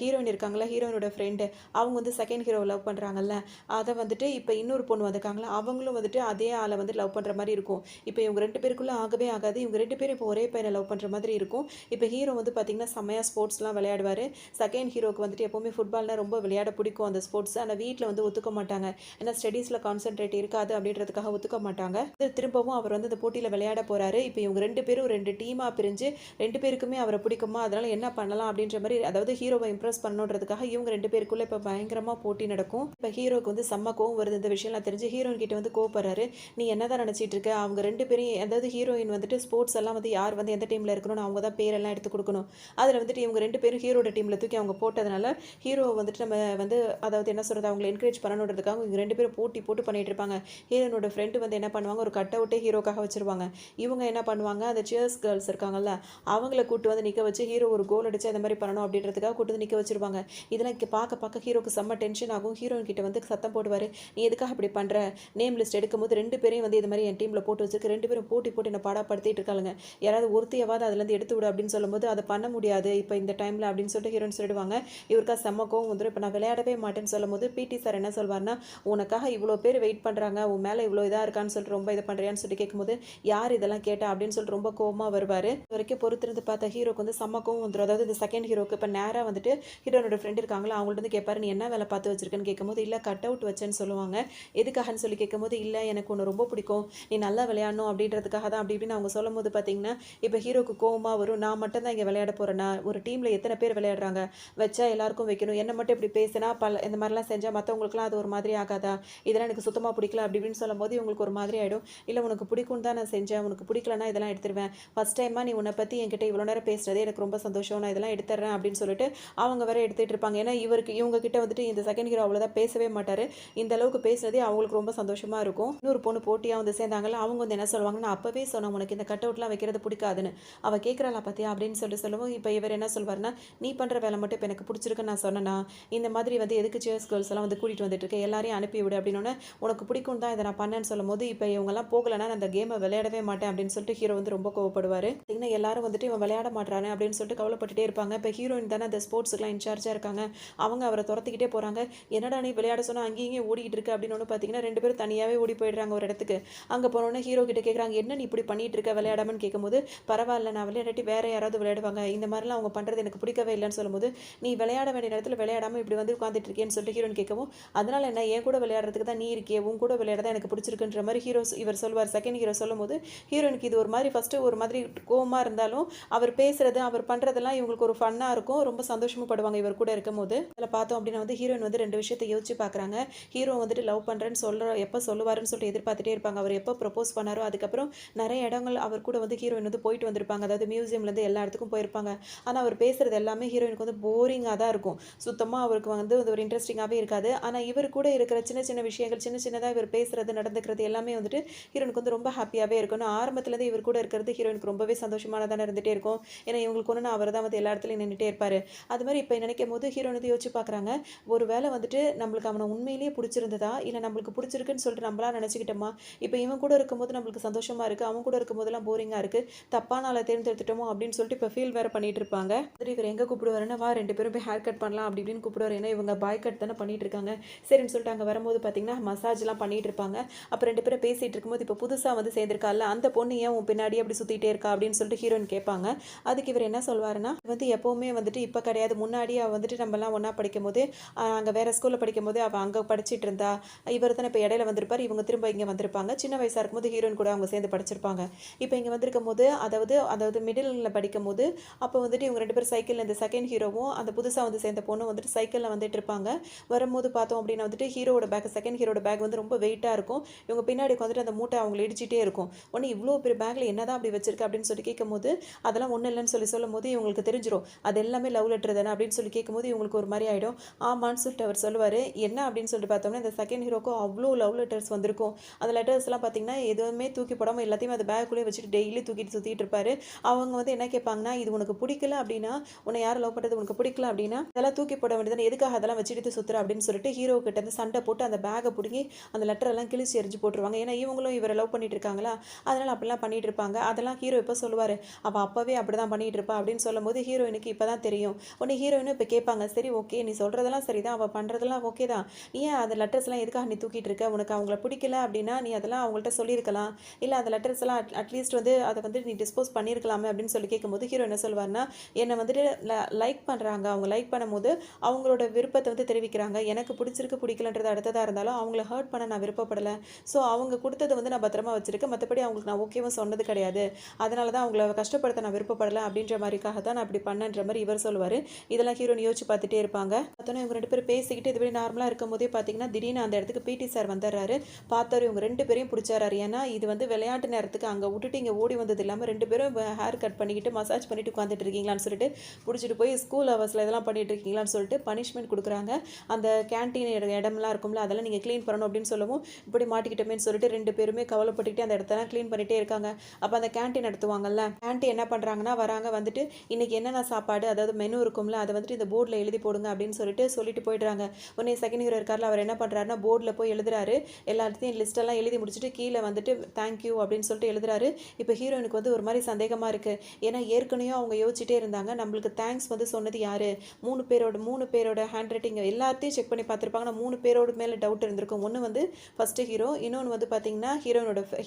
ஹீரோயின் இருக்காங்களா, ஹீரோயினோட ஃப்ரெண்டு அவங்க வந்து செகண்ட் ஹீரோ லவ் பண்ணுறாங்கல்ல, அதை வந்துட்டு இப்போ இன்னொரு பொண்ணு வந்திருக்காங்களா அவங்களும் வந்துட்டு அதே ஆளை வந்து லவ் பண்ணுற மாதிரி இருக்கும். இப்போ இவங்க 2 பேருக்குள்ளே ஆகவே ஆகாது. இவங்க 2 பேரும் இப்போ ஒரே பையனை லவ் பண்ணுற மாதிரி இருக்கும். இப்போ ஹீரோ வந்து பார்த்திங்கன்னா செம்மையாக ஸ்போர்ட்ஸ்லாம் விளையாடுவார். செகண்ட் ஹீரோக்கு வந்துட்டு எப்போவுமே ஃபுட்பால்னால் ரொம்ப விளையாட பிடிக்கும் அந்த ஸ்போர்ட்ஸ். ஆனால் வீட்டில் வந்து ஒத்துக்க மாட்டாங்க. ஏன்னா ஸ்டடீஸில் கான்சென்ட்ரேட் இருக்காது அப்படின்றதுக்காக ஒத்துக்க மாட்டாங்க. திரும்பவும் அவர் வந்து இந்த போட்டியில் விளையாட போகிறாரு. இப்போ இவங்க 2 பேரும் 2 டீமாக பிரிஞ்சு 2 பேருக்குமே அவரை பிடிக்குமா, அதனால் என்ன பண்ணலாம் அப்படின்ற மாதிரி, அதாவது ஹீரோவை இம்ப்ரெஸ் பண்ணணுன்றதுக்காக இவங்க 2 பேருக்குள்ளே இப்போ பயங்கரமாக போட்டி நடக்கும். இப்போ ஹீரோக்கு வந்து செம்ம கோவம் வருது. இந்த விஷயம்லாம் தெரிஞ்சு ஹீரோயின் கிட்ட வந்து கோவப்படுறாரு. நீ என்ன தான் நினச்சிட்டு இருக்க, அவங்க 2 பேரையும், அதாவது ஹீரோயின் வந்துட்டு ஸ்போர்ட்ஸ் எல்லாம் வந்து யார் வந்து எந்த டீமில் இருக்கணும்னு அவங்க தான் பேரெல்லாம் எடுத்து கொடுக்கணும். அதில் வந்துட்டு இவங்க 2 பேரும் ஹீரோட டீமில் தூக்கி அவங்க போட்டதுனால ஹீரோ வந்துட்டு நம்ம வந்து அதாவது என்ன சொல்கிறது அவங்களை என்கரேஜ் பண்ணணுன்றதுக்காக இவங்க 2 பேரும் போட்டி போட்டு பண்ணிட்டு இருப்பாங்க. ஹீரோனோட ஃப்ரெண்டு வந்து என்ன பண்ணுவாங்க, ஒரு கட் அவுட்டே ஹீரோக்காக வச்சிருவாங்க. இவங்க என்ன பண்ணுவாங்க, அந்த சியர்ஸ் கேர்ள்ஸ் இருக்காங்கல்ல அவங்கள கூட்டு வந்து நிற்க வச்சு ஹீரோ ஒரு கோல் அடிச்சு அந்த மாதிரி பண்ணணும் அப்படின்றதுக்காக கூட்டு வந்து நிற்க வச்சிருவாங்க. இதெல்லாம் பார்க்க பார்க்க ஹீரோக்கு செம்ம டென்ஷன் ஆகும். ஹீரோயின் கிட்ட வந்து சத்தம் போடுவார், நீ எதுக்காக இப்படி பண்ணுற, நேம் லிஸ்ட் எடுக்கும்போது 2 பேரையும் வந்து இது மாதிரி என் டீமில் போட்டு வச்சிருக்கு, 2 பேரும் போட்டி போட்டு என்ன பாடாப்படுத்திட்டு இருக்காங்க, யாராவது ஒருத்தையாவது அதுலேருந்து எடுத்து விடு அப்படின்னு சொல்லும்போது அதை பண்ண முடியாது இப்போ இந்த டைமில் அப்படின்னு சொல்லிட்டு ஹீரோயின் சொல்லிடுவாங்க. இவருக்கா செம்ம கோவம் வந்துடும். இப்போ நான் விளையாடவே மாட்டேன்னு சொல்லும்போது பிடி சார் என்ன சொல்வார்னா, உனக்காக இவ்வளோ பேர் வெயிட் பண்ணுறாங்க, உன் மேலே இவ்வளோ இதாக இருக்கான்னு சொல்லிட்டு ரொம்ப இது பண்ணுறியான்னு சொல்லி கேட்கும்போது யார் இதெல்லாம் கேட்டா அப்படின்னு சொல்லிட்டு ரொம்ப கோவமாக வருவார். வரைக்கும் பொறுத்திருந்து பார்த்த ஹீரோக்கு வந்து செம்ம கோவம் வந்துரும். அதாவது இந்த செகண்ட் ஹீரோக்கு இப்ப நேரா வந்துட்டு ஹீரோயினோட ஃப்ரெண்ட் இருக்காங்கல்ல, அவங்கள்ட்ட வந்து கேட்பாரு, "நீ என்ன வேலை பார்த்து வச்சிருக்கன்னு?" கேட்கும்போது, "இல்ல கட் அவுட் வச்சேன்னு" சொல்லுவாங்க. எதுக்காகன்னு சொல்லி கேட்கும்போது, "இல்ல எனக்கு உன்ன ரொம்ப பிடிக்கும். நீ நல்லா விளையாடணும் அப்படின்றதுக்காக தான்" அப்படி இப்படின்னு அவங்க சொல்லும்போது பார்த்தீங்கன்னா, இப்ப ஹீரோக்கு கோவமா வரும். "நான் மட்டும் தான் இங்க விளையாட போறேனா? ஒரு டீம்ல எத்தன பேர் விளையாடுறாங்க? வச்சா எல்லாருக்கும் வைக்கணும். என்ன மட்டும் இப்படி பேசினா இந்த மாரிலாம் செஞ்சா மத்தவங்களுக்குலாம் அது ஒரு மாதிரி ஆகாதா? இதெல்லாம் எனக்கு சுத்தமா பிடிக்கல" அப்படி இப்படின்னு சொல்லும்போது இவங்களுக்கு ஒரு மாதிரி ஆயிடும். "இல்ல உனக்கு பிடிக்கும்னு தான் நான் செஞ்சேன். உனக்கு பிடிக்கலன்னா இதெல்லாம் எடுத்துருவேன். ஃபர்ஸ்ட் டைமா நீ உன்ன பத்தி என்கிட்ட இவ்வளோ நேரம் பேசுனதே எனக்கு ரொம்ப சந்தோஷம். நான் இதெல்லாம் எடுத்துடுறேன்" அப்படின்னு சொல்லிட்டு அவங்க வேற எடுத்துட்டு இருப்பாங்க. ஏன்னா இவங்க கிட்ட வந்துட்டு இந்த செகண்ட் ஹீரோ அவ்வளோதான் பேசவே மாட்டாரு. இந்த அளவுக்கு பேசுனதே அவங்களுக்கு ரொம்ப சந்தோஷமா இருக்கும். இன்னொரு பொண்ணு போட்டியா வந்து சேர்ந்தாங்கல்ல, அவங்க வந்து என்ன சொல்லுவாங்கன்னா, "நான் அப்பவே சொன்னேன் உனக்கு இந்த கட் அவுட்லாம் வைக்கிறது பிடிக்காதுன்னு. அவ கேட்குறாளா பார்த்தியா?" அப்படின்னு சொல்லவும், இப்போ இவர் என்ன சொல்வாருன்னா, "நீ பண்ற வேலை மட்டும் இப்போ எனக்கு பிடிச்சிருக்குன்னு நான் சொன்னேனா? இந்த மாதிரி வந்து எதுக்கு சேர்ஸ் கேர்ள்ஸ் எல்லாம் வந்து கூட்டிட்டு வந்துட்டு இருக்க? எல்லாரையும் அனுப்பி விடு" அப்படின்னோனே, "உனக்கு பிடிக்கும் தான் இதை நான் பண்ணேன்னு" சொல்லும்போது, இப்போ இவங்கெல்லாம் போகலைன்னா நான் அந்த கேமை விளையாடவே மாட்டேன் அப்படின்னு சொல்லிட்டு ஹீரோ வந்து ரொம்ப கோவப்படுவாரு. பார்த்தீங்கன்னா எல்லாரும் வந்துட்டு இவன் விளையாட மாட்றானே அப்படின்னு சொல்லிட்டு கவலைப்பட்டுட்டே இருப்பாங்க. இப்போ ஹீரோயின் தானே அந்த ஸ்போர்ட்ஸுக்குலாம் இன்சார்ஜா இருக்காங்க. அவங்க அவரை துரத்திக்கிட்டே போறாங்க. "என்னடா நீ விளையாட சொன்னா அங்கேயும் இங்கேயும் ஓடிக்கிட்டு இருக்க" அப்படின்னு ஒன்று பார்த்தீங்கன்னா 2 பேரும் தனியாவே ஓடி போயிடுறாங்க ஒரு இடத்துக்கு. அங்க போனோனே ஹீரோ கிட்ட கேட்குறாங்க, "என்ன நீ இப்படி பண்ணிட்டு இருக்க விளையாடாமன்னு?" கேட்கும்போது, "பரவாயில்ல நான் விளையாடாட்டி வேற யாராவது விளையாடுவாங்க. இந்த மாதிரிலாம் அவங்க பண்றது எனக்கு பிடிக்கவே இல்லைன்னு" சொல்லும்போது, "நீ விளையாட வேண்டிய நேரத்துல விளையாடாம இப்படி வந்து உட்கார்ந்துட்டு இருக்கேன்னு" சொல்லிட்டு ஹீரோயின் கேட்கவும், "அதனால என்ன? என் கூட விளையாடுறதுக்கு தான் நீ இருக்கியே. உன் கூட விளையாட தான் எனக்கு பிடிச்சிருக்குன்ற" மாதிரி இவர் சொல்லுவார். செகண்ட் ஹீரோ சொல்லும்போது, ஹீரோயினுக்கு இது ஒரு மாதிரி ஃபர்ஸ்ட் ஒரு மாதிரி கோவமா இருந்தாலும், அவர் பேசுறது, அவர் பண்றதெல்லாம் இவங்களுக்கு ஒரு ஃபன்னா இருக்கும். ரொம்ப சந்தோஷமும் படுவாங்க இவர் கூட இருக்கும்போது. அதில் பார்த்தோம் அப்படின்னா வந்து ஹீரோயின் வந்து 2 விஷயத்த யோசிச்சு பார்க்குறாங்க. ஹீரோ வந்துட்டு லவ் பண்றேன்னு எப்போ சொல்லுவாருன்னு சொல்லிட்டு எதிர்பார்த்துட்டே இருப்பாங்க. அவர் எப்போ ப்ரப்போஸ் பண்ணாரோ அதுக்கப்புறம் நிறைய இடங்கள் அவர் கூட வந்து ஹீரோயின் வந்து போயிட்டு வந்திருப்பாங்க. அதாவது மியூசியம்லேருந்து எல்லா இடத்துக்கும் போயிருப்பாங்க. ஆனா அவர் பேசுறது எல்லாமே ஹீரோயினுக்கு வந்து போரிங்கா தான் இருக்கும். சுத்தமா அவருக்கு வந்து அது ஒரு இன்ட்ரெஸ்டிங்காவே இருக்காது. ஆனா இவர் கூட இருக்கிற சின்ன சின்ன விஷயங்கள், சின்ன சின்னதா இவர் பேசுறது, நடந்துக்கிறது எல்லாமே வந்துட்டு ஹீரோயினுக்கு வந்து ரொம்ப ஹாப்பியாவே இருக்கும். ஆரம்பத்துலேருந்து இவர் கூட இருக்கிறது ஹீரோயினுக்கு ரொம்பவே சந்தோஷமானதானே இருந்துட்டே இருக்கும். ஏன்னா இவங்களுக்கு ஒண்ணுனா அவர் தான் வந்து எல்லா இடத்துலயும் நின்னுட்டே இருப்பாரு. அது மாரி இப்ப நினைக்கும்போது ஹீரோயின் வந்து யோசிச்சு பார்க்குறாங்க. ஒரு வேளை வந்துட்டு நம்மளுக்கு அவன உண்மையிலேயே பிடிச்சிருந்ததா? இல்ல நம்மளுக்கு பிடிச்சிருக்குன்னு சொல்லிட்டு நம்மளா நினைச்சுக்கிட்டோமா? இப்ப இவன் கூட இருக்கும்போது நம்மளுக்கு சந்தோஷமா இருக்கு. அவன் கூட இருக்கும்போதெல்லாம் போரிங்கா இருக்கு. தப்பான ஆள தேர்ந்தெடுத்துட்டோமோ அப்படின்னு சொல்லிட்டு இப்ப ஃபீல் வேற பண்ணிட்டு இருப்பாங்க. சரி இவர் எங்க கூப்பிடுவாருன்னா, "வா 2 பேரும் போய் ஹேர் கட் பண்ணலாம்" அப்படி இப்படின்னு கூப்பிடுவாரு. ஏன்னா இவங்க பாய் கட் தானே பண்ணிட்டு இருக்காங்க. சரின்னு சொல்லிட்டு அங்க வரும்போது பார்த்தீங்கன்னா, மசாஜ்லாம் பண்ணிட்டு இருப்பாங்க. அப்ப 2 பேரும் பேசிட்டு இருக்கும்போது, "இப்ப புதுசா வந்து சேர்ந்திருக்கால்ல, அந்த பொண்ணு ஏன் உன் பின்னாடியே அப்படி சுத்திட்டே இருக்கா?" அப்படின்னு சொல்லிட்டு ஹீரோயின் கேட்பாங்க. அதுக்கு இவர் என்ன சொல்வாருன்னா, வந்து எப்பவுமே வந்துட்டு இப்ப கிடையாது. முன்னாடி அவ வந்துட்டு நம்மலாம் ஒண்ணா படிக்கும்போது, அங்க வேற ஸ்கூல்ல படிக்கும்போது அவ அங்க படிச்சுட்டு இருந்தா. இவர் தானே இப்ப இடையில வந்திருப்பாரு. இவங்க திரும்ப இங்க வந்திருப்பாங்க. சின்ன வயசா இருக்கும்போது ஹீரோயின் கூட அவங்க சேர்ந்து படிச்சிருப்பாங்க. இப்ப இங்க வந்திருக்கும்போது, அதாவது அதாவது மிடில்ல படிக்கும்போது, அப்ப வந்துட்டு இவங்க 2 பேரும் சைக்கிள்ல இந்த செகண்ட் ஹீரோவும், அந்த புதுசா வந்து சேர்ந்த பொண்ணும் வந்துட்டு சைக்கிள்ல வந்துட்டு இருப்பாங்க. வரும்போது பார்த்தோம் அப்படின்னா வந்துட்டு ஹீரோவோட பேக் செகண்ட் ஹீரோட பேக் வந்து ரொம்ப வெயிட்டா இருக்கும். இவங்க பின்னாடி உட்காந்துட்டு அந்த மூட்டை அவங்கள இடிச்சிட்டே இருக்கும். உடனே "இவ்ளோ பெரிய பேக்ல என்னதான் அப்படி வச்சிருக்க?" அப்படின்னு சொல்லி கேட்கும்போது, அதெல்லாம் ஒண்ணும் இல்லன்னு சொல்லும்போது இவங்களுக்கு தெரிஞ்சிரும். அது எல்லாமே லவ் லெட்டர் தானே அப்படின்னு சொல்லி கேட்கும்போது இவங்களுக்கு ஒரு மாரி ஆயிடும். ஆமான்னு சொல்லிட்டு அவர் சொல்லுவாரு. என்ன அப்படின்னு சொல்லிட்டு பார்த்தோம்னா, இந்த செகண்ட் ஹீரோக்கும் அவ்ளோ லவ் லெட்டர்ஸ் வந்திருக்கும். அந்த லெட்டர்ஸ்லாம் பார்த்தீங்கன்னா, எதுவுமே தூக்கி போடாம எல்லாத்தையுமே அந்த பேக்குள்ளேயே வச்சுட்டு டெய்லி தூக்கிட்டு சுத்திட்டு இருப்பாரு. அவங்க வந்து என்ன கேட்பாங்கன்னா, "இது உனக்கு பிடிக்கல அப்படின்னா, உன்னை யார் லவ் பண்றது உனக்கு பிடிக்கல அப்படின்னா, இதெல்லாம் தூக்கி போட வேண்டியதுதானே. எதுக்காக அதெல்லாம் வச்சுட்டு சுத்துற?" அப்படின்னு சொல்லிட்டு ஹீரோ கிட்ட இருந்து சண்டை போட்டு அந்த பேக்க புடுங்கி அந்த லெட்டர் எல்லாம் கிழிச்சு எறிஞ்சு போட்டுருவாங்க. ஏன்னா இவங்களும் இவர லவ் பண்ணிட்டு இருக்காங்களா, அதனால அப்படிலாம் பண்ணிட்டு இருப்பாங்க. அதெல்லாம் ஹீரோ இப்ப சொல்லுவாரு. "அவ அப்பவே அப்படிதான் பண்ணிட்டு இருப்பா" அப்படின்னு சொல்லும்போது ஹீரோயினுக்கு இப்பதான் தெரியும். உடனே ஹீரோயினும் இப்ப கேட்பாங்க. "சரி ஓகே நீ சொல்றதெல்லாம் சரிதான். அவ பண்றதெல்லாம் ஓகே தான். நீ ஏன் அந்த லெட்டர்ஸ்லாம் எதுக்காக நீ தூக்கிட்டு இருக்க? உனக்கு அவங்கள பிடிக்கல அப்படின்னா, நீ அதெல்லாம் அவங்கள்ட்ட சொல்லியிருக்கலாம். இல்ல அந்த லெட்டர்ஸ் எல்லாம் அட்லீஸ்ட் வந்து அத வந்து நீ டிஸ்போஸ் பண்ணியிருக்கலாமே" அப்படின்னு சொல்லி கேட்கும்போது ஹீரோ என்ன சொல்வாருன்னா, "என்ன வந்துட்டு லைக் பண்றாங்க. அவங்க லைக் பண்ணும்போது அவங்களோட விருப்பத்த வந்து தெரிவிக்கிறாங்க. எனக்கு பிடிச்சிருக்கு, பிடிக்கலன்றது அடுத்ததா இருந்தாலும் அவங்கள ஹர்ட் பண்ண நான் விருப்பப்படல. ஸோ அவங்க குடுத்தத வந்து நான் பத்திரமா வச்சிருக்கேன். மத்தபடி அவங்களுக்கு நான் ஓகேவும் சொன்னது கிடையாது. அதனால தான் அவங்கள கஷ்டப்படுத்த நான் விருப்பப்படல அப்படின்ற மாரிக்காக தான் நான் அப்படி பண்ணேன்ற" மாரி இவர் சொல்லுவாரு. இதெல்லாம் ஹீரோயின் யோசிச்சு பார்த்துட்டே இருப்பாங்க. பார்த்தோன்னே இவங்க 2 பேரும் பேசிக்கிட்டு இதுவே நார்மலா இருக்கும்போதே பார்த்தீங்கன்னா, திடீர்னு அந்த இடத்துக்கு பிடி சார் வந்துடுறாரு. பார்த்தாரு இவங்க 2 பேரையும் பிடிச்சாராரு. ஏன்னா இது வந்து விளையாட்டு நேரத்துக்கு அங்க விட்டுட்டு இங்க ஓடி வந்தது இல்லாம 2 பேரும் ஹேர் கட் பண்ணிக்கிட்டு, மசாஜ் பண்ணிட்டு உட்கார்ந்துட்டு இருக்கீங்களான்னு சொல்லிட்டு புடிச்சிட்டு போய் ஸ்கூல் ஹவர்ஸ்ல இதெல்லாம் பண்ணிட்டு இருக்கீங்களான்னு சொல்லிட்டு பனிஷ்மென்ட் குடுக்குறாங்க. அந்த கேன்டீன் இடம்லாம் இருக்கும்ல, அதெல்லாம் நீங்க கிளீன் பண்ணணும் அப்படின்னு சொல்லவும், இப்படி மாட்டிக்கிட்டோமேன்னு சொல்லிட்டு 2 பேருமே கவலைப்பட்டுக்கிட்டு அந்த இடத்தெல்லாம் கிளீன் பண்ணிட்டே இருக்காங்க. அப்ப அந்த கேன்டீன் நடத்துவாங்கல்ல, ஆன்டி என்ன பண்றாங்கன்னா வராங்க. வந்துட்டு இன்னைக்கு என்னென்ன சாப்பாடு, அதாவது மெனு இருக்கும்ல, அத வந்துட்டு இந்த போர்ட்ல எழுதி போடுங்க அப்படின்னு சொல்லிட்டு போயிடுறாங்க. உடனே செகண்ட் ஹீரோ இருக்கார்ல, அவர் என்ன பண்றாருன்னா போர்ட்ல போய் எழுதுறாரு. எல்லாத்தையும் லிஸ்ட் எல்லாம் எழுதி முடிச்சுட்டு கீழ வந்துட்டு தேங்க் யூ அப்படின்னு சொல்லிட்டு எழுதுறாரு. இப்ப ஹீரோயினுக்கு வந்து ஒரு மாரி சந்தேகமா இருக்கு. ஏன்னா ஏற்கனவே அவங்க யோசிச்சுட்டே இருந்தாங்க. நம்மளுக்கு தேங்க்ஸ் வந்து சொன்னது யாரு? 3 பேரோட ஹேண்ட் ரைட்டிங் எல்லாத்தையும் செக் பண்ணி பார்த்துருப்பாங்க. ஆனா 3 பேரோட மேல டவுட் இருந்திருக்கும். ஒண்ணு வந்து ஃபர்ஸ்ட் ஹீரோ, இன்னொன்னு வந்து பார்த்தீங்கன்னா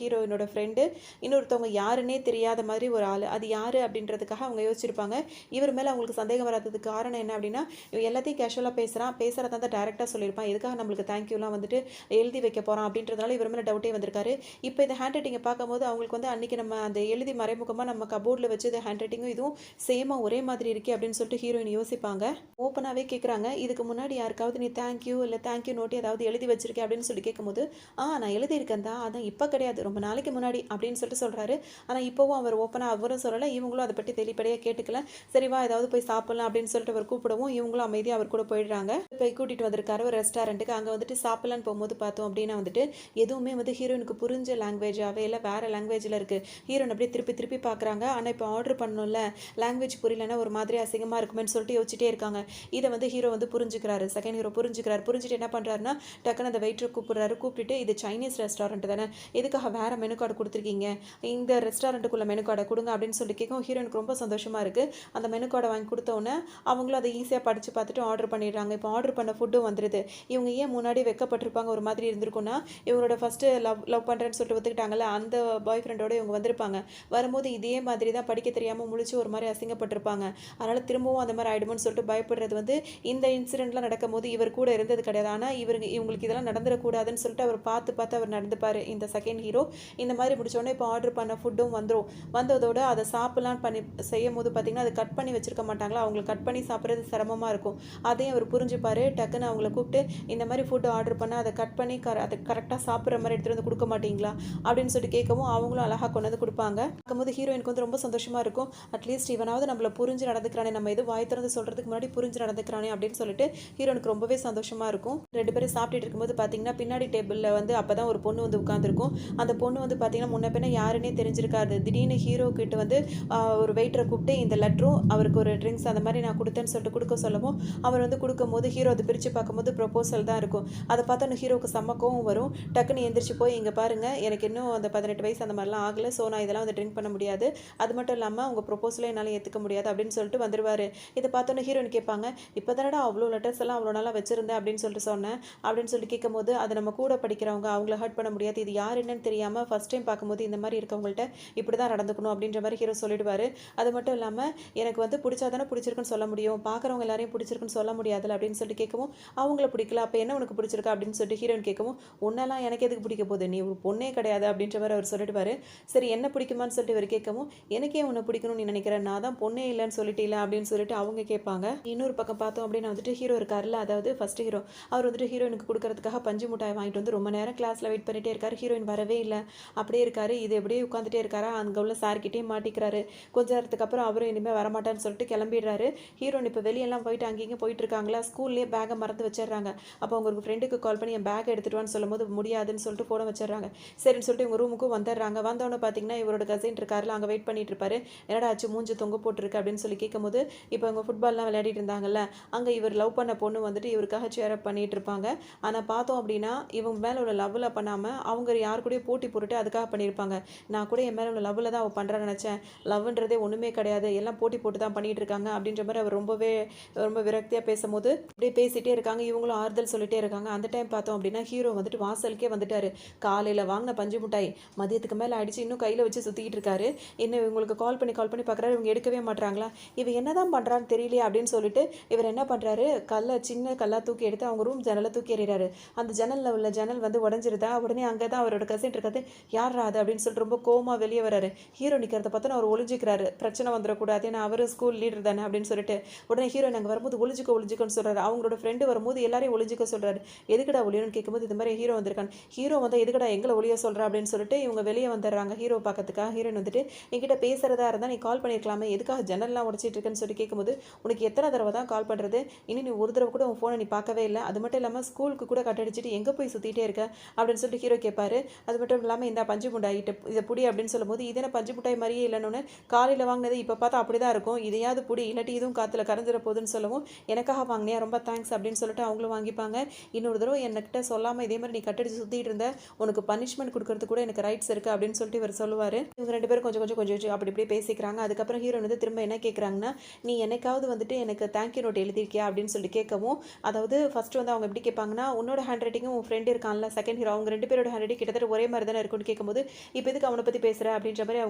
ஹீரோயினோட ஃப்ரெண்டு, இன்னொருத்தவங்க யாருன்னே தெரியாத மாதிரி ஒரு ஆளு. அது யார் அப்படின்றதுக்காக அவங்க யோசிச்சிருப்பாங்க. இவர் மேலே அவங்களுக்கு சந்தேகம் வராததுக்கு காரணம் என்ன அப்படின்னா, இவன் எல்லாத்தையும் கேஷுவலாக பேசுகிறத வந்து டேரெக்டாக சொல்லியிருப்பான். எதுக்காக நம்மளுக்கு தேங்க்யூலாம் வந்துட்டு எழுதி வைக்க போகிறான் அப்படின்றதுனால இவர் மேலே டவுட்டே வந்திருக்காரு. இப்போ இந்த ஹேண்ட் ரைட்டிங்கை பார்க்கும்போது அவங்களுக்கு வந்து அன்றைக்கி நம்ம அந்த எழுதி மறைமுகமாக நம்ம கபோர்டில் வச்சு இந்த ஹேண்ட் ரைட்டிங்கும் இதுவும் சேமாக ஒரே மாதிரி இருக்கே அப்படின்னு சொல்லிட்டு ஹீரோயின் யோசிப்பாங்க. ஓப்பனாகவே கேட்குறாங்க, இதுக்கு முன்னாடி யாருக்காவது நீ தேங்க்யூ இல்லை தேங்க்யூ நோட்டு ஏதாவது எழுதி வச்சிருக்கேன் அப்படின்னு சொல்லி கேட்கும்போது, நான் எழுதியிருக்கேன் தான், அதான் இப்போ கிடையாது, ரொம்ப நாளைக்கு முன்னாடி அப்படின்னு சொல்லிட்டு சொல்கிறாரு. ஆனால் இப்போவும் அவர் ஓப்பனாக அவரும் சொல்லலை, இவங்களும் அதை பற்றி தெளிப்படையாக கேட்டுக்கல. சரிவா ஏதாவது போய் சாப்பிட்லாம் அப்படின்னு சொல்லிட்டு அவர் கூப்பிடவும் இவங்களும் அமைதியாக அவர் கூட போயிடுறாங்க. போய் கூட்டிகிட்டு வந்திருக்காரு ஒரு ரெஸ்டாரண்ட்டுக்கு. அங்கே வந்துட்டு சாப்பிட்லான்னு போகும்போது பார்த்தோம் அப்படின்னா வந்துட்டு எதுவுமே வந்து ஹீரோயினுக்கு புரிஞ்ச லாங்குவேஜாகவே இல்லை, வேறு லாங்குவேஜில் இருக்குது. ஹீரோயின் அப்படியே திருப்பி திருப்பி பார்க்குறாங்க. ஆனால் இப்போ ஆர்டர் பண்ணணும்ல, லாங்குவேஜ் புரியலன்னா ஒரு மாதிரி அசிங்கமாக இருக்குமென்னு சொல்லிட்டு யோசிச்சுட்டே இருக்காங்க. இதை வந்து ஹீரோ வந்து புரிஞ்சுக்கிறாரு. செகண்ட் ஹீரோ புரிஞ்சுட்டு என்ன பண்ணுறாருன்னா, டக்குன்னு அந்த வெயிட்டரை கூப்பிட்றாரு. கூப்பிட்டுட்டு இது சைனீஸ் ரெஸ்டாரண்ட் தானே, எதுக்காக வேறு மெனு கார்டு கொடுத்துருக்கீங்க, இந்த ரெஸ்டாரண்ட்டுக்குள்ள மெனு கார்டை கொடுங்க அப்படின்னு சொல்லி கேட்கும். ஹீரோயினுக்கு ரொம்ப சந்தோஷமாக இருக்குது. அந்த மெனு கார்டை வாங்கி கொடுத்தோன்னே அவங்களும் அதை ஈஸியாக படித்து பார்த்துட்டு ஆர்டர் பண்ணிடுறாங்க. இப்போ ஆர்டர் பண்ண ஃபுட்டும் வந்துடுது. இவங்க ஏன் முன்னாடி வெக்கப்பட்டிருப்பாங்க, ஒரு மாதிரி இருந்திருக்குன்னா, இவங்களோட ஃபஸ்ட்டு லவ் பண்ணுறேன்னு சொல்லிட்டு ஒத்துக்கிட்டாங்கல்ல, அந்த பாய் ஃப்ரெண்டோட இவங்க வந்திருப்பாங்க. வரும்போது இதே மாதிரி தான் படிக்க தெரியாமல் முழிச்சு ஒரு மாதிரி அசிங்கப்பட்டிருப்பாங்க. அதனால் திரும்பவும் அந்த மாதிரி ஆகிடுமோன்னு சொல்லிட்டு பயப்படுறது வந்து இந்த இன்சிடெண்ட்லாம் நடக்கும்போது இவர் கூட இருந்தது கிடையாது. ஆனால் இவங்களுக்கு இதெல்லாம் நடந்துடக்கூடாதுன்னு சொல்லிட்டு அவர் பார்த்து அவர் நடந்துப்பார் இந்த செகண்ட் ஹீரோ. இந்த மாதிரி முடிச்சோடனே இப்போ ஆர்டர் பண்ண ஃபுட்டும் வந்துடும். வந்ததோடு அதை சாப்பிட்லான்னு செய்யும் போது பார்த்திங்கன்னா அது கட் பண்ணி வச்சுருக்க மாட்டாங்களா, அவங்களுக்கு கட் பண்ணி சாப்பிட்றது சிரமமாக இருக்கும். அதையும் அவர் புரிஞ்சுப்பார். டக்குன்னு அவங்கள கூப்பிட்டு இந்த மாதிரி ஃபுட்டு ஆர்டர் பண்ண அதை கட் பண்ணி அதை கரெக்டாக சாப்பிட்ற மாதிரி எடுத்துகிட்டு வந்து கொடுக்க மாட்டிங்களா அப்படின்னு சொல்லிட்டு கேட்கவும் அவங்களும் அழகாக கொண்டு வந்து கொடுப்பாங்க. பார்க்கும்போது ஹீரோயினுக்கு வந்து ரொம்ப சந்தோஷமாக இருக்கும். அட்லீஸ்ட் இவனாவது நம்மளை புரிஞ்சு நடந்துக்கிறானே, நம்ம எது வாய் திறந்து சொல்கிறதுக்கு முன்னாடி புரிஞ்சு நடந்துக்கிறானே அப்படின்னு சொல்லிட்டு ஹீரோனுக்கு ரொம்பவே சந்தோஷமாக இருக்கும். ரெண்டு பேரும் சாப்பிட்டுட்டு இருக்கும்போது பார்த்தீங்கன்னா பின்னாடி டேபிளில் வந்து அப்போ தான் ஒரு பொண்ணு வந்து உட்காந்துருக்கும். அந்த பொண்ணு வந்து பார்த்தீங்கன்னா முன்ன பின்ன யாருன்னே தெரிஞ்சிருக்காது. திடீர்னு ஹீரோ கிட்ட வந்து ஒரு வெயிட்டரை கூப்பிட்டு இந்த லெட்டரும் அவருக்கு ஒரு ட்ரிங்க்ஸ் அந்த மாதிரி நான் கொடுத்தேன்னு சொல்லிட்டு கொடுக்க சொல்லவும் அவர் வந்து கொடுக்கும்போது ஹீரோ அதை பிரித்து பார்க்கும்போது ப்ரொபோசல் தான் இருக்கும். அதை பார்த்தோன்னு ஹீரோக்கு செம்மக்கவும் வரும். டக்குன்னு எந்திரிச்சு போய் இங்கே பாருங்கள், எனக்கு இன்னும் அந்த 18 வயசு அந்த மாதிரிலாம் ஆகலை, ஸோ நான் இதெல்லாம் வந்து ட்ரிங்க் பண்ண முடியாது, அது மட்டும் இல்லாமல் உங்கள் ப்ரொபோசலை என்னால் ஏற்றுக்க முடியாது அப்படின்னு சொல்லிட்டு வந்துடுவார். இதை பார்த்தோன்னே ஹீரோயின் கேட்பாங்க, இப்போ தானடா அவ்வளோ லெட்டர்ஸ் எல்லாம் அவ்வளோ நாளாக வச்சுருந்தேன் அப்படின்னு சொல்லிட்டு சொன்னேன் அப்படின்னு சொல்லி கேட்கும்போது, அது நம்ம கூட படிக்கிறவங்க, அவங்கள ஹர்ட் பண்ண முடியாது, இது யார் என்னன்னு தெரியாமல் ஃபஸ்ட் டைம் பார்க்கும்போது இந்த மாதிரி இருக்கவங்கள்ட்ட இப்படி தான் நடந்துக்கணும் அப்படின்ற மாதிரி ஹீரோ சொல்லிடுவார். அது மட்டும் இல்லாமல் எனக்கு வந்து பிடிச்சா தானே பிடிச்சிருக்குன்னு சொல்ல முடியும், பார்க்குறவங்க எல்லாரையும் பிடிச்சிருக்குன்னு சொல்ல முடியாதுல்ல அப்படின்னு சொல்லிட்டு கேட்கவும், அவங்கள பிடிக்கல அப்போ என்ன உனக்கு பிடிச்சிருக்கா அப்படின்னு சொல்லிட்டு ஹீரோயின் கேட்கவும், உன்னெல்லாம் எனக்கு எதுக்கு பிடிக்க போகுது, நீ ஒரு பொண்ணே கிடையாது அப்படின்ற மாதிரி அவர் சொல்லிடுவார். சரி என்ன பிடிக்குமான்னு சொல்லிட்டு இவர் கேட்கவும், எனக்கே உன்னை பிடிக்கணும்னு நீ நினைக்கிறேன், நான் தான் பொண்ணே இல்லைன்னு சொல்லிட்டீல அப்படின்னு சொல்லிட்டு அவங்க கேட்பாங்க. இன்னொரு பக்கம் பார்த்தோம் அப்படின்னா வந்துட்டு ஹீரோ இருக்காருல்ல, அதாவது ஃபர்ஸ்ட் ஹீரோ, அவர் வந்துட்டு ஹீரோயினுக்கு கொடுக்கறதுக்காக பஞ்சு மிட்டாய் வாங்கிட்டு வந்து ரொம்ப நேரம் கிளாஸில் வெயிட் பண்ணிட்டே இருக்காரு. ஹீரோயின் வரவே இல்லை, அப்படியே இருக்காரு. இது எப்படியே உட்காந்துட்டே இருக்காரா, அங்கே உள்ள சார்கிட்டே மாட்டிக்கிறாரு. கொஞ்ச நேரத்துக்கு அப்புறம் அவரும் இனிமேல் வரமாட்டான்னு சொல்லிட்டு கிளம்பிடுறாரு. ஹீரோயின் இப்போ வெளியெல்லாம் போயிட்டு அங்கேயும் போயிட்டு இருக்காங்களா, ஸ்கூல்லேயே பேக்கை மறந்து வச்சிடுறாங்க. அப்போ அவங்க ஃப்ரெண்டுக்கு கால் பண்ணி என் பேக் எடுத்துட்டு வான்னு சொல்லும் போது முடியாதுன்னு சொல்லிட்டு ஃபோனை வச்சிடுறாங்க. சரின்னு சொல்லிட்டு இவங்க ரூமுக்கும் வந்துடுறாங்க. வந்தவொன்னே பார்த்தீங்கன்னா இவரோட கசின் இருக்காருல, அங்கே வெயிட் பண்ணிட்டு இருப்பாரு. என்னடா ஆச்சு மூஞ்சி தொங்க போட்டுருக்கு அப்படின்னு சொல்லி கேட்கும்போது, இப்போ அவங்க ஃபுட்பால்லாம் விளையாடிட்டு இருந்தாங்கல்ல, அங்கே இவர் லவ் பண்ண பொண்ணு வந்துட்டு இவருக்காக சேர் அப் பண்ணிட்டு இருப்பாங்க. ஆனால் பார்த்தோம் அப்படின்னா இவங்க மேலே உள்ள லவ்வில் பண்ணாமல் அவங்க யார் கூடயும் போட்டி போட்டுட்டு அதுக்காக பண்ணியிருப்பாங்க. நான் கூட என் மேலே உள்ள லவ்வில் தான் அவள் பண்ணுறான்னு நினச்சேன், லவ்ன்றதே ஒன்றுமே கிடையாது, எல்லாம் போட்டி போட்டு தான் பண்ணிட்டு இருக்காங்க அப்படின்ற மாதிரி அவர் ரொம்ப விரக்தியாக பேசும்போது அப்படியே பேசிகிட்டே இருக்காங்க. இவங்களும் ஆறுதல் சொல்லிட்டே இருக்காங்க. அந்த டைம் பார்த்தோம் அப்படின்னா ஹீரோ வந்துட்டு வாசலுக்கே வந்துட்டாரு. காலையில் வாங்கின பஞ்சு மிட்டாய் மதியத்துக்கு மேலே அடித்து இன்னும் கையில் வச்சு சுற்றிக்கிட்டு இருக்காரு. என்ன இவங்களுக்கு கால் பண்ணி பார்க்குறாரு, இவங்க எடுக்கவே மாட்றாங்களா, இவன் என்ன தான் பண்ணுறான்னு தெரியலையே அப்படின்னு சொல்லிட்டு இவர் என்ன பண்ணுறாரு, சின்ன கல்லாக தூக்கி எடுத்து அவங்க ரூம் ஜன்னலை தூக்கி எறிகிறாரு. அந்த ஜன்னலில் உள்ள ஜன்னல் வந்து உடஞ்சிருதா. உடனே அங்கே தான் அவரோட கசின் இருக்காது. யாரா அது அப்படின்னு சொல்லிட்டு ரொம்ப கோமா வெளியே வராரு. ஹீரோ நிற்கிறத பார்த்தோன்னா அவர் ஒளிஞ்சிக்கிறாரு, பிரச்சனை வந்துடக்கூடாது, ஏன்னா அவர் ஸ்கூல் லீடர் தானே அப்படின்னு சொல்லிட்டு. உடனே ஹீரோ நாங்கள் வரும்போது ஒளிஞ்சிக்கோன்னு சொல்கிறாரு. அவங்களோட ஃப்ரெண்டு வரும்போது எல்லாரையும் ஒளிஞ்சிக்க சொல்கிறாரு. எதுக்கடா ஒளியணும்னு கேட்கும்போது இது மாதிரி ஹீரோ வந்திருக்கான். ஹீரோ வந்து எதுக்கடா எங்களை ஒளிய சொல்கிறா அப்படின்னு சொல்லிட்டு இவங்க வெளியே வந்துடுறாங்க ஹீரோ பார்க்கறதுக்காக. ஹீரோயின் வந்துட்டு என்கிட்ட பேசுகிறதா இருந்தால் நீ கால் பண்ணியிருக்கலாமே, எதுக்காக ஜன்னல்லாம் உடச்சிட்டு இருக்குன்னு சொல்லி கேட்கும்போது, உனக்கு எத்தனை தடவை தான் கால் பண்ணுறது, இனி நீ ஒரு தடவை கூட உன் ஃபோனை நீ பார்க்கவே இல்லை, அது மட்டும் இல்லாமல் ஸ்கூலுக்கு கூட கட்டடிச்சிட்டு எங்கே போய் சுற்றிட்டே இருக்க அப்படின்னு சொல்லிட்டு ஹீரோ கேட்பாரு. அது மட்டும் இல்லாமல் இந்த பஞ்சு முட்டாய் இதை புடி அப்படின்னு சொல்லும்போது, இது என்ன பஞ்சு முட்டாய் மாதிரியே இல்லைன்னு, காலையில் வாங்கினது இப்போ பார்த்தா அப்படி தான் இருக்கும், இதையாவது புடி இல்லாட்டி இதுவும் காற்றுல கரைஞ்சிட போகுதுன்னு சொல்லவும், எனக்காக வாங்கினியா ரொம்ப தேங்க்ஸ் அப்படின்னு சொல்லிட்டு அவங்களும் வாங்கிப்பாங்க. இன்னொரு தடவை என்கிட்ட சொல்லாமல் இதே மாதிரி நீ கட்டடிச்சு சுற்றிட்டு இருந்த, உனக்கு பனிஷ்மெண்ட் கொடுக்கறது கூட எனக்கு ரைட்ஸ் இருக்குது அப்படின்னு சொல்லிட்டு இவர் சொல்லுவார். இவங்க ரெண்டு பேரும் கொஞ்சம் அப்படி இப்படி பேசிக்கிறாங்க. அதுக்கப்புறம் ஹீரோ வந்து திரும்ப என்ன கேட்குறாங்கன்னா, நீ என்னைக்காவது வந்துட்டு எனக்கு தேங்க்யூ நோட் எழுதியிருக்கியா அப்படின்னு சொல்லி கேட்கவும், அதாவது ஃபர்ஸ்ட் வந்து அவங்க எப்படி கேட்பாங்கன்னா, உன்னோட ஹேண்ட் ரைட்டிங்கும் உன் ஃப்ரெண்ட் இருக்கான்ல செகண்ட் ஹீரோ, அவங்க ரெண்டு பேரோட ஹேண்ட் ரைட்டிங் கிட்டத்தட்ட ஒரே மாதிரி தானே இருக்குன்னு கேட்கும்போது, இப்போ எதுக்கு அவனை பற்றி பேசுகிற அப்படின்ற மாதிரி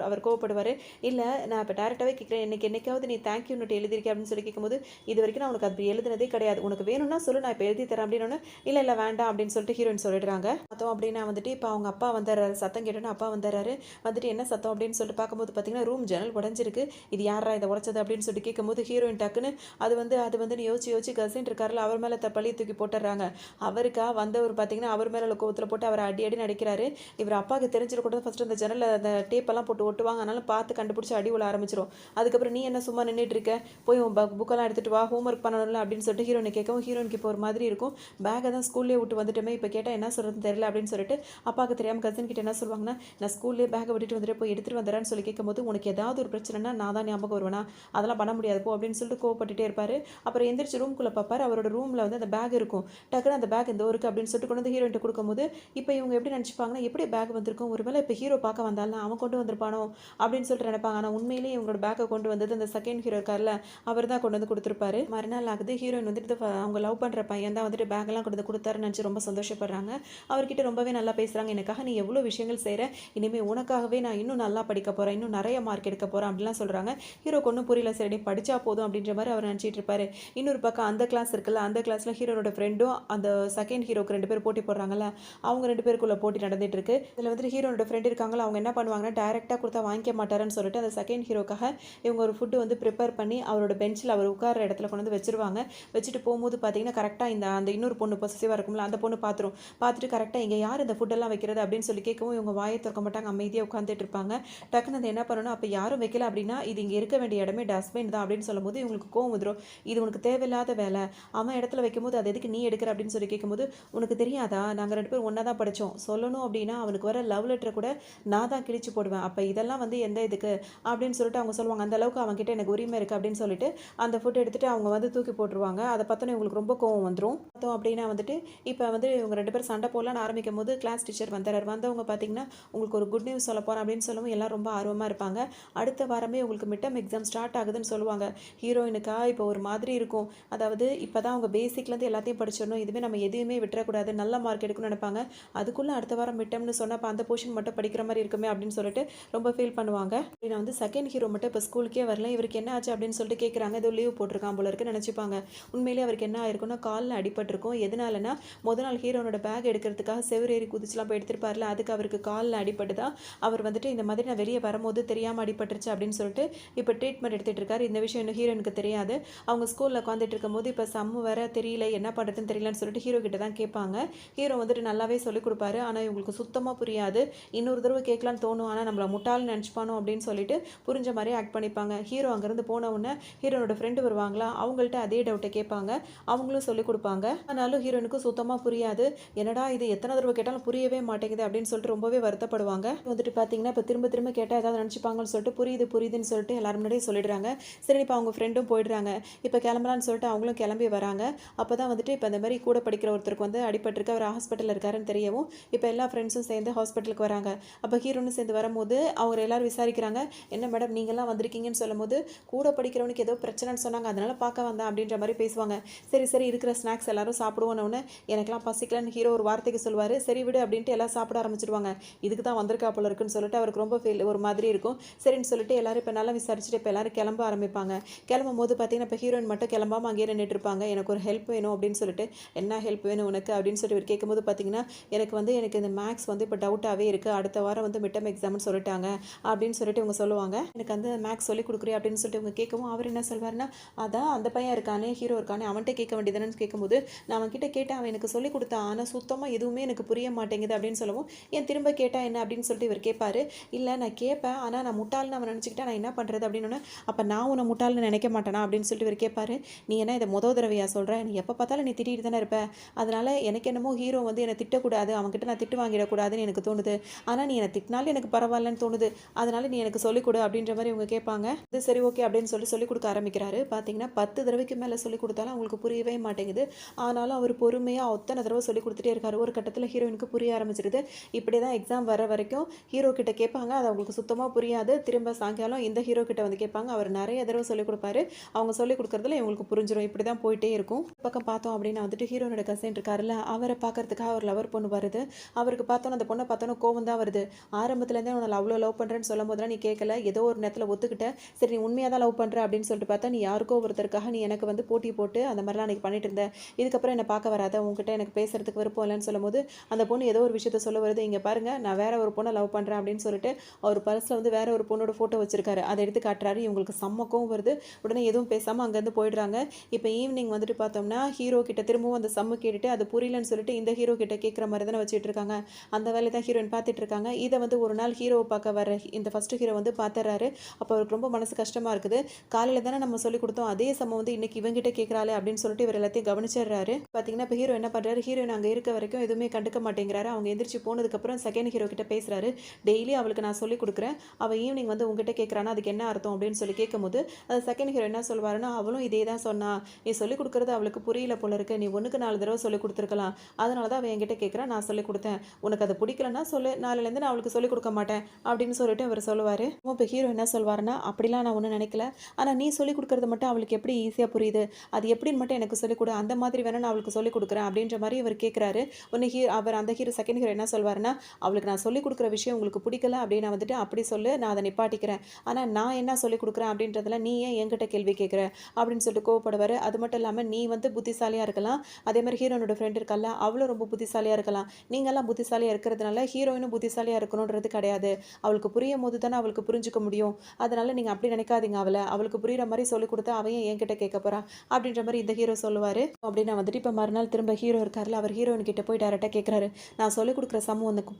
அவர் கோவப்படுவார். இல்லை நான் இப்போ டேரெக்டாகவே கேட்குறேன், எனக்கு என்னைக்காவது நீ தேங்க்யூ நோட் எழுதியிருக்கேன் அப்படின்னு சொல்லி கேட்கும்போது, இது வரைக்கும் நான் உனக்கு அது எழுதுனதே கிடையாது, உனக்கு வேணும்னா சொல்லு நான் இப்போ எழுதி தரேன் அப்படின்னு. இல்லை இல்லை வேண்டாம் அப்படின்னு சொல்லிட்டு ஹீரோயின் சொல்லிடுறாங்க. பார்த்தோம் அப்படின்னா வந்துட்டு இப்போ அவங்க அப்பா வந்துடுறாரு, சத்தம் கேட்டோன்னா அப்பா வந்துடுறாரு. வந்துட்டு என்ன சத்தம் அப்படின்னு சொல்லிட்டு பார்க்கும்போது பார்த்தீங்கன்னா ரூம் ஜன்னல் உடஞ்சிருக்கு, இது யாரா இதை உடச்சது அப்படின்னு சொல்லிட்டு கேட்கும்போது ஹீரோயின் டக்குன்னு அது வந்து யோசிச்சு கசின் இருக்காருல அவர் மேலே பழியை தூக்கி போட்டுடுறாங்க. அவருக்கா வந்தவர் பார்த்தீங்கன்னா அவர் மேலே உள்ள கோவத்தில் போட்டு அவர் அடி அடி நடிக்கிறாரு. இவர் அப்பாவுக்கு தெரிஞ்சிடக்கூடாது ஃபஸ்ட்டு அந்த ஜன்னலில் அந்த டேப்பெல்லாம் போட்டு ஒட்டுவாங்க, அதனால பார்த்து கண்டுபிடிச்சி அடி உள்ள ஆரம்பிச்சிடும். அதுக்கப்புறம் நீ என்ன சும்மா நின்றுட்டு இருக்க, போய் உன் புக்கெல்லாம் எடுத்துகிட்டு வா, ஹோம்ஒர்க் பண்ணணும்ல அப்படின்னு சொல்லிட்டு ஹீரோனை கேட்கவும் ஹீரோனுக்கு இப்போ ஒரு மாதிரி இருக்கும். பேக்கை தான் ஸ்கூல்லேயே விட்டு வந்துட்டுமே, இப்போ கேட்டால் என்ன சொல்கிறதுன்னு தெரியல அப்படின்னு சொல்லிட்டு அப்பாவுக்கு தெரியாமல் கசின் கிட்ட என்ன சொல்லுவாங்கன்னா, நான் ஸ்கூல்லேயே பேக்கை விட்டுட்டு வந்துட்டு போய் எடுத்துகிட்டு வந்துடுறேன்னு சொல்லி கேட்கும்போது, உனக்கு ஏதாவது ஒரு பிரச்சனைனா நான் தான் ஞாபகம் வருவேனா, அதெல்லாம் பண்ண முடியாது போ அப்படின்னு சொல்லிட்டு கோவப்பட்டுட்டே இருப்பார். அப்புறம் எந்திரிச்சு ரூம்குள்ளே பார்ப்பார், அவரோட ரூமில் வந்து அந்த பேக் இருக்கும். டக்குன்னு அந்த பேக் இந்த இருக்குது அப்படின்னு சொல்லிட்டு கொண்டு வந்து ஹீரோயின்ட்டு கொடுக்கும்போது, இப்போ இவங்க எப்படி நினச்சிப்பாங்கன்னா, எப்படி பேக் வந்திருக்கும், ஒருவேளை இப்போ ஹீரோ பார்க்க வந்தாலும் அவன் கொண்டு வந்திருப்பானோ அப்படின்னு சொல்லிட்டு நினைப்பாங்க. ஆனால் உண்மையிலேயே இவங்களோட பேக்கை கொண்டு வந்தது அந்த செகண்ட் ஹீரோ இருக்கார்ல, அவர் தான் கொண்டு வந்து கொடுத்துருப்பாரு. மறுநாள் ஆகுது, ஹீரோயின் வந்துட்டு அவங்க லவ் பண்ணுற பையன் தான் வந்துட்டு பேக்கெல்லாம் கொண்டு வந்து கொடுத்தாருன்னு நினச்சி ரொம்ப சந்தோஷப்படுறாங்க. அவர்கிட்ட ரொம்பவே நல்லா பேசுகிறாங்க. எனக்காக நீ எவ்வளோ விஷயங்கள் செய்கிற, இனிமேல் உனக்காகவே நான் இன்னும் நல்லா படிக்க போகிறேன், இன்னும் நிறைய மார்க் எடுக்க போகிறேன் அப்படிலாம் சொல்கிறாங்க. ஹீரோக்கு ஒன்றும் புரியல, சரி படித்தா போதும் அப்படின்ற மாதிரி அவர் நினச்சிட்டு இருப்பாரு. இன்னொரு பக்கம் அந்த கிளாஸ் இருக்குல்ல, அந்த கிளாஸில் ஹீரோனோட ஃப்ரெண்டும் அந்த செகண்ட் ஹீரோக்கு 2 பேர் போட்டி போடுறாங்கல்ல, அவங்க 2 பேருக்குள்ள போட்டி நடந்துட்டு இருக்கு. இதில் வந்துட்டு ஹீரோனோட ஃப்ரெண்ட் இருக்காங்களா, அவங்க என்ன பண்ணுவாங்கன்னா டேரெக்டாக கொடுத்தா வாங்கிக்க மாட்டாருன்னு சொல்லிட்டு அந்த செகண்ட் ஹீரோக்காக இவங்க ஒரு ஃபுட்டு வந்து ப்ரிப்பேர் பண்ணி அவரோட பெஞ்சில் அவர் உட்கார இடத்துல கொண்டு வந்து வச்சிருவாங்க. வச்சுட்டு போகும்போது பார்த்தீங்கன்னா கரெக்டாக அந்த இன்னொரு பொண்ணு பொசிசிவாக இருக்கும்ல, அந்த பொண்ணு பார்த்துட்டு கரெக்டாக இங்கே யார் இந்த ஃபுட்டெல்லாம் வைக்கிறது அப்படின்னு சொல்லி கேட்கவும் இவங்க வாயை திறக்க மாட்டாங்க, அமைதியாக உட்காந்துட்டு இருப்பாங்க. டக்குன்னு அது என்ன பண்ணணும், அப்போ யாரும் வைக்கல அப்படின்னா இது இங்கே இருக்க வேண்டிய இடமே டஸ்ட்பின் தான் அப்படின்னு சொல்லும்போது இவங்களுக்கு கோவம் வந்துடும். இது உனக்கு தேவையில்லாத வேலை, அவன் இடத்துல வைக்கும்போது அது எதுக்கு நீ எடுக்கிற அப்படின்னு சொல்லி கேட்கும்போது, உனக்கு தெரியாதா நாங்கள் 2 பேரும் ஒன்றா தான் படித்தோம், சொல்லணும் அப்படின்னா அவனுக்கு வர லவ் லெட்டரை கூட நான் தான் கிழிச்சு போடுவேன், அப்போ இதெல்லாம் வந்து எந்த இதுக்கு அப்படின்னு சொல்லிட்டு அவங்க சொல்லுவாங்க. அந்த அளவுக்கு அவங்ககிட்ட எனக்கு உரிமை இருக்குது அப்படின்னு சொல்லிட்டு அந்த ஃபுட் எடுத்துகிட்டு அவங்க வந்து தூக்கி போட்டுருவாங்க. அதை பார்த்தோன்னே இவங்களுக்கு ரொம்ப கோவம் வந்துடும். பார்த்தோம் அப்படின்னா வந்துட்டு இப்போ வந்து இவங்க 2 பேரும் சண்டை போடலான்னு ஆரம்பிக்கும் போது கிளாஸ் டீச்சர் வந்துடுறாரு. வந்தவங்க பார்த்தீங்கன்னா உங்களுக்கு ஒரு குட் நியூஸ் சொல்ல போகிறேன் அப்படின்னு சொல்லவும் எல்லாம் ரொம்ப ஆர்வமாக இருப்பாங்க. அடுத்த வாரமே உங்களுக்கு மிட்டம் எக்ஸாம் ஸ்டார்ட் ஆகுதுன்னு சொல்லுவாங்க. ஹீரோயினுக்கா இப்போ ஒரு மாதிரி இருக்கும், அதாவது இப்போ தான் அவங்க பேசிக்லேருந்து எல்லாத்தையும் படிச்சிடணும், இதுவே நம்ம எதுவுமே விட்டுறக்கூடாது, நல்ல மார்க் எடுக்கணும்னு நினைப்பாங்க. அதுக்குள்ளே அடுத்த வாரம் மிட்டம்னு சொன்னப்போ அந்த போர்ஷன் மட்டும் படிக்கிற மாதிரி இருக்குமே அப்படின்னு சொல்லிட்டு ரொம்ப ஃபீல் பண்ணுவாங்க. நான் வந்து செகண்ட் ஹீரோ மட்டும் இப்போ ஸ்கூலுக்கே வரல, இவருக்கு என்ன ஆச்சு அப்படின்னு சொல்லிட்டு கேட்குறாங்க. ஏதோ லீவ் போட்டிருக்கான் போல இருக்குன்னு நினச்சிப்பாங்க. உண்மையிலேயே அவருக்கு என்ன ஆயிருக்குன்னா காலில் அடிபட்டிருக்கும். எதனாலனா முதல் நாள் ஹீரோனோட பேக் எடுக்கிறதுக்காக செவரேறி குதிச்சுலாம் போய் எடுத்துருப்பார்ல, அதுக்கு அவருக்கு காலில் அடிபட்டு தான் அவர் வந்துட்டு இந்த மாதிரி நான் வெளியே வரும்போது தெரியாமல் அடிபட்டுருச்சு அப்படின்னு சொல்லிட்டு இப்போ ட்ரீட்மெண்ட் எடுத்துகிட்டு இருக்காரு. இந்த விஷயம் இன்னும் ஹீரோனுக்கு தெரியாது. அவங்க ஸ்கூலில் உட்காந்துட்டு இருக்கும்போது இப்போ சம்மு வேற தெரியல, என்ன பண்ணுறதுன்னு தெரியலன்னு சொல்லிட்டு ஹீரோ கிட்ட தான் கேட்பாங்க. ஹீரோ வந்துட்டு நல்லாவே சொல்லிக் கொடுப்பாரு, ஆனால் இவங்களுக்கு சுத்தமாக புரியாது. இன்னொரு தடவை கேட்கலான்னு தோணும், ஆனால் நம்மளை முட்டாள்னு நினச்சிப்பானோ அப்படின்னு சொல்லிட்டு புரிஞ்ச மாதிரி ஆக்ட் பண்ணிப்பாங்க. ஹீரோ அங்கேருந்து போன உடனே ஹீரோனோட ஃப்ரெண்டு வருவாங்களா, அவங்கள்ட்ட அதே டவுட்டை கேட்பாங்க, அவங்களும் சொல்லிக் கொடுப்பாங்க. ஆனாலும் ஹீரோனுக்கு சுத்தமாக புரியாது. என்னடா இது எத்தனை தடவை கேட்டாலும் புரியவே மாட்டேங்குது அப்படின்னு சொல்லிட்டு ரொம்பவே வருத்தப்படுவாங்க. வந்துட்டு பார்த்தீங்கன்னா இப்போ திரும்ப திரும்ப கேட்டால் ஏதாவது நினச்சிப்பாங்கன்னு சொல்லிட்டு புரியுதுன்னு சொல்லிட்டு எல்லாரும் முன்னாடியே சொல்லிடுறாங்க. சரி இப்போ அவங்க ஃப்ரெண்டும் போயிடுறாங்க. இப்போ கிளம்பலான்னு சொல்லிட்டு அவங்களும் கிளம்பி வராங்க. அப்போ தான் வந்துட்டு இப்போ இந்த மாதிரி கூட படிக்கிற ஒருத்தருக்கு வந்து அடிபட்டிருக்கு, அவர் ஹாஸ்பிட்டலில் இருக்காருன்னு தெரியவும் இப்போ எல்லா ஃப்ரெண்ட்ஸும் சேர்ந்து ஹாஸ்பிட்டலுக்கு வராங்க. அப்போ ஹீரோன்னு சேர்ந்து வரும்போது அவங்க எல்லாரும் விசாரிக்கிறாங்க, என்ன மேடம் நீங்கள்லாம் வந்திருக்கீங்கன்னு சொல்லும்போது, கூட படிக்கிறவனுக்கு ஏதோ பிரச்சனைன்னு சொன்னாங்க, அதனால் பார்க்க வந்தேன் அப்படின்ற மாதிரி பேசுவாங்க. சரி சரி இருக்கிற ஸ்நாக்ஸ் எல்லாரும் சாப்பிடுவோன்னு எனக்கெல்லாம் பசிக்கலன்னு ஹீரோ ஒரு வார்த்தைக்கு சொல்லுவார். சரி விடு அப்படின்ட்டு எல்லாம் சாப்பிட ஆரம்பிச்சிடுவாங்க. இதுக்கு தான் வந்திருக்கா போல இருக்குன்னு சொல்லிட்டு அவருக்கு ரொம்ப ஒரு மாதிரி இருக்கும். சரின்னு சொல்லிட்டு எல்லாரும் இப்போ நல்லா விசாரிச்சுட்டு இப்போ எல்லாரும் கிளம்ப ஆரம்பிப்பாங்க. கிளம்பும் போது பார்த்தீங்கன்னா இப்போ ஹீரோயின் மட்டும் கிளம்பாமல் அங்கேயே நின்றுட்டு இருப்பாங்க. எனக்கு ஒரு ஹெல்ப் வேணும் அப்படின்னு சொல்லிட்டு, என்ன ஹெல்ப் வேணும் உனக்கு அப்படின்னு சொல்லிட்டு இவர் கேட்கும்போது பார்த்தீங்கன்னா, எனக்கு இந்த மேக்ஸ் வந்து இப்போ டவுட்டாகவே இருக்குது, அடுத்த வாரம் வந்து மிட்டம் எக்ஸாம்னு சொல்லிட்டாங்க அப்படின்னு சொல்லிட்டு இவங்க சொல்லுவாங்க. எனக்கு வந்து மேக்ஸ் சொல்லி கொடுக்குறேன் அப்படின்னு சொல்லிட்டு இவங்க கேட்கவும் அவர் என்ன சொல்வார்னா, அதான் அந்த பையன் இருக்கானே ஹீரோ இருக்கானே அவன்கிட்ட கேட்க வேண்டியதுன்னு கேட்கும்போது, நான் அவன்கிட்ட கேட்டேன், அவன் எனக்கு சொல்லி கொடுத்தான், ஆனால் சுத்தமாக எதுவுமே எனக்கு புரிய மாட்டேங்குது அப்படின்னு சொல்லவும், ஏன் திரும்ப கேட்டால் என்ன அப்படின்னு சொல்லிட்டு இவர் கேட்பாரு. இல்லை நான் கேட்பேன், ஆனால் நான் முட்டாள்னு அவன் நினச்சிக்கிட்டா நான் என்ன பண்ணுறது அப்படின்னு. அப்போ நான் உன்னை முட்டாள்னு நினைக்க மாட்டேனா அப்படின்னு சொல்லிட்டு இவர் கேட்பாரு. நீ என்ன இதை தடவையாக சொல்கிறேன், நீ எப்போ பார்த்தாலும் நீ திட்டிகிட்டு தானே இருப்ப, அதனால் எனக்கு என்னமோ ஹீரோ வந்து என்னை திட்டக்கூடாது, அவன்கிட்ட நான் திட்டு வாங்கிடக்கூடாதுன்னு எனக்கு தோணுது, ஆனால் நீ என்னை திட்டினாலும் எனக்கு பரவாயில்லன்னு தோணுது, அதனால் நீ எனக்கு சொல்லிக் கொடு அப்படின்ற மாதிரி இவங்க கேட்பாங்க. இது சரி ஓகே அப்படின்னு சொல்லிக் கொடுக்க ஆரம்பிக்கிறாரு. பார்த்தீங்கன்னா 10 தடவைக்கு மேலே சொல்லிக் கொடுத்தாலும் அவங்களுக்கு புரியவே மாட்டேங்குது. ஆனாலும் அவர் பொறுமையாக ஒத்தனை தடவை சொல்லிக் கொடுத்துட்டே இருக்காரு. ஒரு கட்டத்தில் ஹீரோயினுக்கு புரிய ஆரம்பிச்சிருது. இப்படி தான் எக்ஸாம் வர வரைக்கும் ஹீரோ கிட்ட கேட்பாங்க, அது அவங்களுக்கு சுத்தமாக புரியாது. திரும்ப சாயங்காலம் இந்த ஹீரோ கிட்ட வந்து கேட்பாங்க, அவர் நிறைய தடவை சொல்லிக் கொடுப்பாரு. அவங்க சொல்லிக் கொடுக்குறதுல இவங்களுக்கு புரிஞ்சிடும். இப்படி தான் போயிட்டே இருக்கும். பக்கம் பார்த்தோம் அப்படின்னா வந்துட்டு ஹீரோனோட கசின் இருக்காருல்ல, அவரை பார்க்கறதுக்காக ஒரு லவர் பொண்ணு வருது. அவருக்கு பார்த்தோன்னா அந்த பொண்ணை பார்த்தோன்னா கோவம் தான் வருது. ஆரம்பத்துலேருந்தே உன்னை அவ்வளோ லவ் பண்ணுறேன் பண்ணுறேன்னு சொல்லும் போதெல்லாம் நீ கேட்கல, ஏதோ ஒரு நேரத்தில் ஒத்துக்கிட்ட. சரி நீ உண்மையாக தான் லவ் பண்ணுற அப்படின்னு சொல்லிட்டு பார்த்தா, நீ யாருக்கோ ஒருத்தருக்காக நீ எனக்கு வந்து போட்டி போட்டு அந்த மாதிரிலாம் அன்றைக்கி பண்ணிட்டு இருந்த. இதுக்கப்புறம் என்னை பார்க்க வராத, உங்ககிட்ட எனக்கு பேசுறதுக்கு விருப்பம் இல்லைன்னு சொல்லும்போது, அந்த பொண்ணு ஏதோ ஒரு விஷயத்த சொல்ல வருது. இங்கே பாருங்க, நான் வேற ஒரு பொண்ணை லவ் பண்ணுறேன் அப்படின்னு சொல்லிட்டு அவர் பர்ஸில் வந்து வேற ஒரு பொண்ணோட ஃபோட்டோ வச்சிருக்காரு. அதை எடுத்து காட்டுறாரு. இவங்களுக்கு செம்ம கோவம் வருது. உடனே எதுவும் பேசாமல் அங்கேருந்து போயிடுறாங்க. இப்போ ஈவினிங் வந்துட்டு பார்த்தோம்னா, ஹீரோ கிட்ட திரும்பவும் அந்த சம்மு கேட்டுட்டு அது புரியலன்னு சொல்லிட்டு இந்த ஹீரோ கிட்ட கேட்குற மாதிரி தானே வச்சுட்டு இருக்காங்க. அந்த வேலையை தான் ஹீரோயின் பார்த்துட்டு இருக்காங்க. இதை வந்து ஒரு நாள் ஹீரோவை பார்க்க வர இந்த ஃபர்ஸ்ட் ஹீரோ வந்து பார்த்துறாரு. அப்போ அவருக்கு ரொம்ப மனசு கஷ்டமா இருக்குது. காலையில் தானே நம்ம சொல்லி கொடுத்தோம், அதே சம்ம வந்து இன்னைக்கு இவங்கிட்ட கேட்குறாளே அப்படின்னு சொல்லிட்டு இவர் எல்லாத்தையும் கவனிச்சிடுறாரு. பார்த்தீங்கன்னா இப்போ ஹீரோ என்ன பண்ணுறாரு, ஹீரோயின் அங்கே இருக்க வரைக்கும் எதுவுமே கண்டுக்க மாட்டேங்கிறாரு. அவங்க எந்திரிச்சு போனதுக்கப்புறம் செகண்ட் ஹீரோ கிட்ட பேசுறாரு. டெய்லி அவளுக்கு நான் சொல்லிக் கொடுக்குறேன், அவள் ஈவினிங் வந்து உங்ககிட்ட கேட்குறானா அதுக்கு என்ன அர்த்தம் அப்படின்னு சொல்லி கேட்கும்போது, அது செகண்ட் ஹீரோ என்ன சொல்வாருன்னா, அவளும் இதே தான் சொன்னா, நீ சொல்லிக் கொடுக்குறது அவளுக்கு புரியல போல இருக்கு, நீ ஒன்றுக்கு 4 தடவை சொல்லிக் கொடுத்துருக்கலாம், அதனால தான் அவள் என்கிட்ட கேட்குறா, நான் சொல்லிக் கொடுத்தேன், உனக்கு அது பிடிக்கலன்னா சொல்லு, நாளையிலேருந்து நான் அவளுக்கு சொல்லிக் கொடுக்க மாட்டேன் அப்படின்னு சொல்லிட்டு அவர் சொல்லுவார். இப்போ ஹீரோ என்ன சொல்வாருன்னா, அப்படிலாம் நான் ஒன்றும் நினைக்கல, ஆனால் நீ சொல்லிக் கொடுக்குறது மட்டும் அவளுக்கு எப்படி ஈஸியாக புரியுது, அது எப்படின்னு மட்டும் எனக்கு சொல்லிக் கொடு, அந்த மாதிரி வேணா நான் அவளுக்கு சொல்லிக் கொடுக்குறேன் அப்படின்ற மாதிரி இவர் கேட்குறாரு. ஒன்று அவர் அந்த ஹீரோ செகண்ட் ஹீரோ என்ன சொல்வாருன்னா, அவளுக்கு நான் சொல்லிக் கொடுக்குற விஷயம் உங்களுக்கு பிடிக்கல அப்படின்னு வந்துட்டு அப்படி சொல்லு, நான் அதை நிப்பாட்டிக்கிறேன், ஆனால் நான் என்ன சொல்லிக் கொடுக்குறேன் அப்படின்றதுல நீ ஏன் என்கிட்ட கேள்வி கேட்குற அப்படின்னு சொல்லிட்டு கோவப்படுவார். அது மட்டும் இல்லாமல் நீ வந்து புத்திசாலியாக இருக்கலாம், அதே மாதிரி ஹீரோனோட ஃப்ரெண்ட் இருக்கல்ல அவளும் ரொம்ப புத்திசாலியாக இருக்கலாம், நீங்கள்லாம் புத்திசாலியாக இருக்கிறதுனால ஹீரோயினும் புத்திசாலியாக இருக்கணுன்றது கிடையாது, அவளுக்கு புரியும் போது தானே அவளுக்கு புரிஞ்சுக்க முடியும், அதனால நீங்கள் அப்படி நினைக்காதீங்க, அவளுக்கு புரிகிற மாதிரி சொல்லிக் கொடுத்தா அவன் ஏன் என்கிட்ட கேட்க போறா அப்படின்ற மாதிரி இந்த ஹீரோ சொல்லுவார். அப்படின்னு வந்துட்டு இப்போ மறுநாள் திரும்ப ஹீரோ இருக்கார்ல, அவர் ஹீரோயின் கிட்ட போய் டேரெக்டாக கேட்குறாரு, நான் சொல்லிக் கொடுக்குற சமம் உனக்கு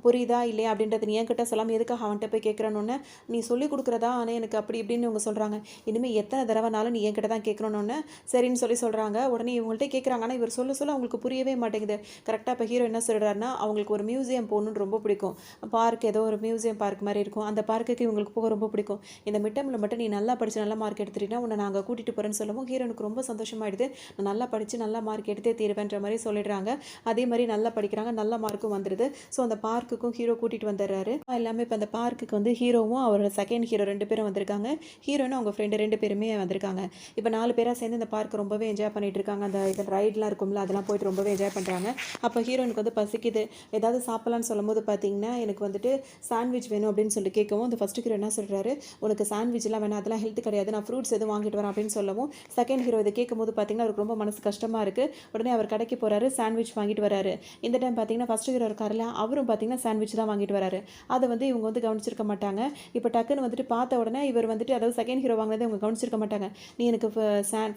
புரியுதா இல்லையா அப்படின்றது நீ என்கிட்ட சொல்லாமல் எதுக்காக அவன்கிட்ட போய் கேட்குறேன்னு, நீ சொல்லிக் கொடுக்குறதா ஆனால் எனக்கு அப்படி இப்படின்னு இவங்க சொல்கிறாங்க, இனிமேல் எத்தனை தடவைனாலும் நீ என்கிட்ட தான் கேட்கணுன்னு சரின்னு சொல்கிறாங்க. உடனே இவங்கள்ட்ட கேட்குறாங்க, ஆனால் இவர் சொல்ல அவங்களுக்கு புரியவே மாட்டேங்குது. கரெக்டாக இப்போ ஹீரோ என்ன சொல்கிறாருன்னா, அவங்களுக்கு ஒரு மியூசியம் போகணுன்னு ரொம்ப பிடிக்கும், பார்க் ஏதோ ஒரு மியூசியம் பார்க் மாதிரி இருக்கும், அந்த பார்க்குக்கு இவங்களுக்கு போக ரொம்ப பிடிக்கும், இந்த மிட்டமில் மட்டும் நீ நல்லா படித்து நல்ல மார்க் எடுத்துட்டீங்கன்னா உன்னை நாங்கள் கூட்டிகிட்டு போகிறேன்னு சொல்லவும் ஹீரோனுக்கு ரொம்ப சந்தோஷமாயிடுது. நான் நல்லா படித்து நல்லா மார்க் எடுத்தே தீருவேன்ற மாதிரி சொல்லிடுறாங்க. அதே மாதிரி நல்லா படிக்கிறாங்க, நல்ல மார்க்கும் வந்துடுது. ஸோ அந்த பார்க்குக்கும் ஹீரோ கூட்டிகிட்டு வந்துடுறாரு. எல்லாமே இப்போ அந்த பார்க்குக்கு வந்து ஹீரோவும் அவரோட செகண்ட் ஹீரோ 2 பேரும் வந்திருக்காங்க. ஹீரோனும் அவங்க ஃப்ரெண்டு 2 பேருமே வந்திருக்காங்க. இப்போ 4 பேராக சேர்ந்து இந்த பார்க் ரொம்பவே என்ஜாய் பண்ணிட்டு இருக்காங்க. அந்த இது ரைட்லாம் இருக்கும்ல, அதெல்லாம் போயிட்டு ரொம்பவே என்ஜாய் பண்ணுறாங்க. அப்போ ஹீரோனுக்கு வந்து பசிக்குது, ஏதாவது சாப்பிட்லான்னு சொல்லும்போது பார்த்தீங்கன்னா, எனக்கு வந்துட்டு சாண்ட்விச் வேணும் அப்படின்னு சொல்லி கேட்கவும் அந்த ஃபர்ஸ்ட் ஹீரோ என்ன சொல்கிறாரு, உனக்கு சாண்ட்விச்லாம் வேணாம், அதெல்லாம் ஹெல்த் கிடையாது, நான் ஃப்ரூட்ஸ் எதுவும் வாங்கிட்டு வரேன் அப்படின்னு சொல்லவும் செகண்ட் ஹீரோ இதை கேட்கும்போது பார்த்தீங்கன்னா அவருக்கு ரொம்ப மனசு கஷ்டமாக இருக்குது. உடனே அவர் கடைக்கு போகிறாரு, சாண்ட்விச் வாங்கிட்டு வராரு. இந்த டைம் பார்த்தீங்கன்னா ஃபர்ஸ்ட் ஹீரோ இருக்காருல, அவரும் பார்த்தீங்கன்னா சாண்ட்விச் தான் வாங்கிட்டு வராரு. அதை வந்து இவங்க வந்து கவனிச்சிருக்க மாட்டாங்க. இப்போ டக்குன்னு வந்துட்டு பார்த்த உடனே இவர் வந்துட்டு, அதாவது செகண்ட் ஹீரோ வாங்கினதை இவங்க கவனிச்சிருக்க மாட்டாங்க. நீ எனக்கு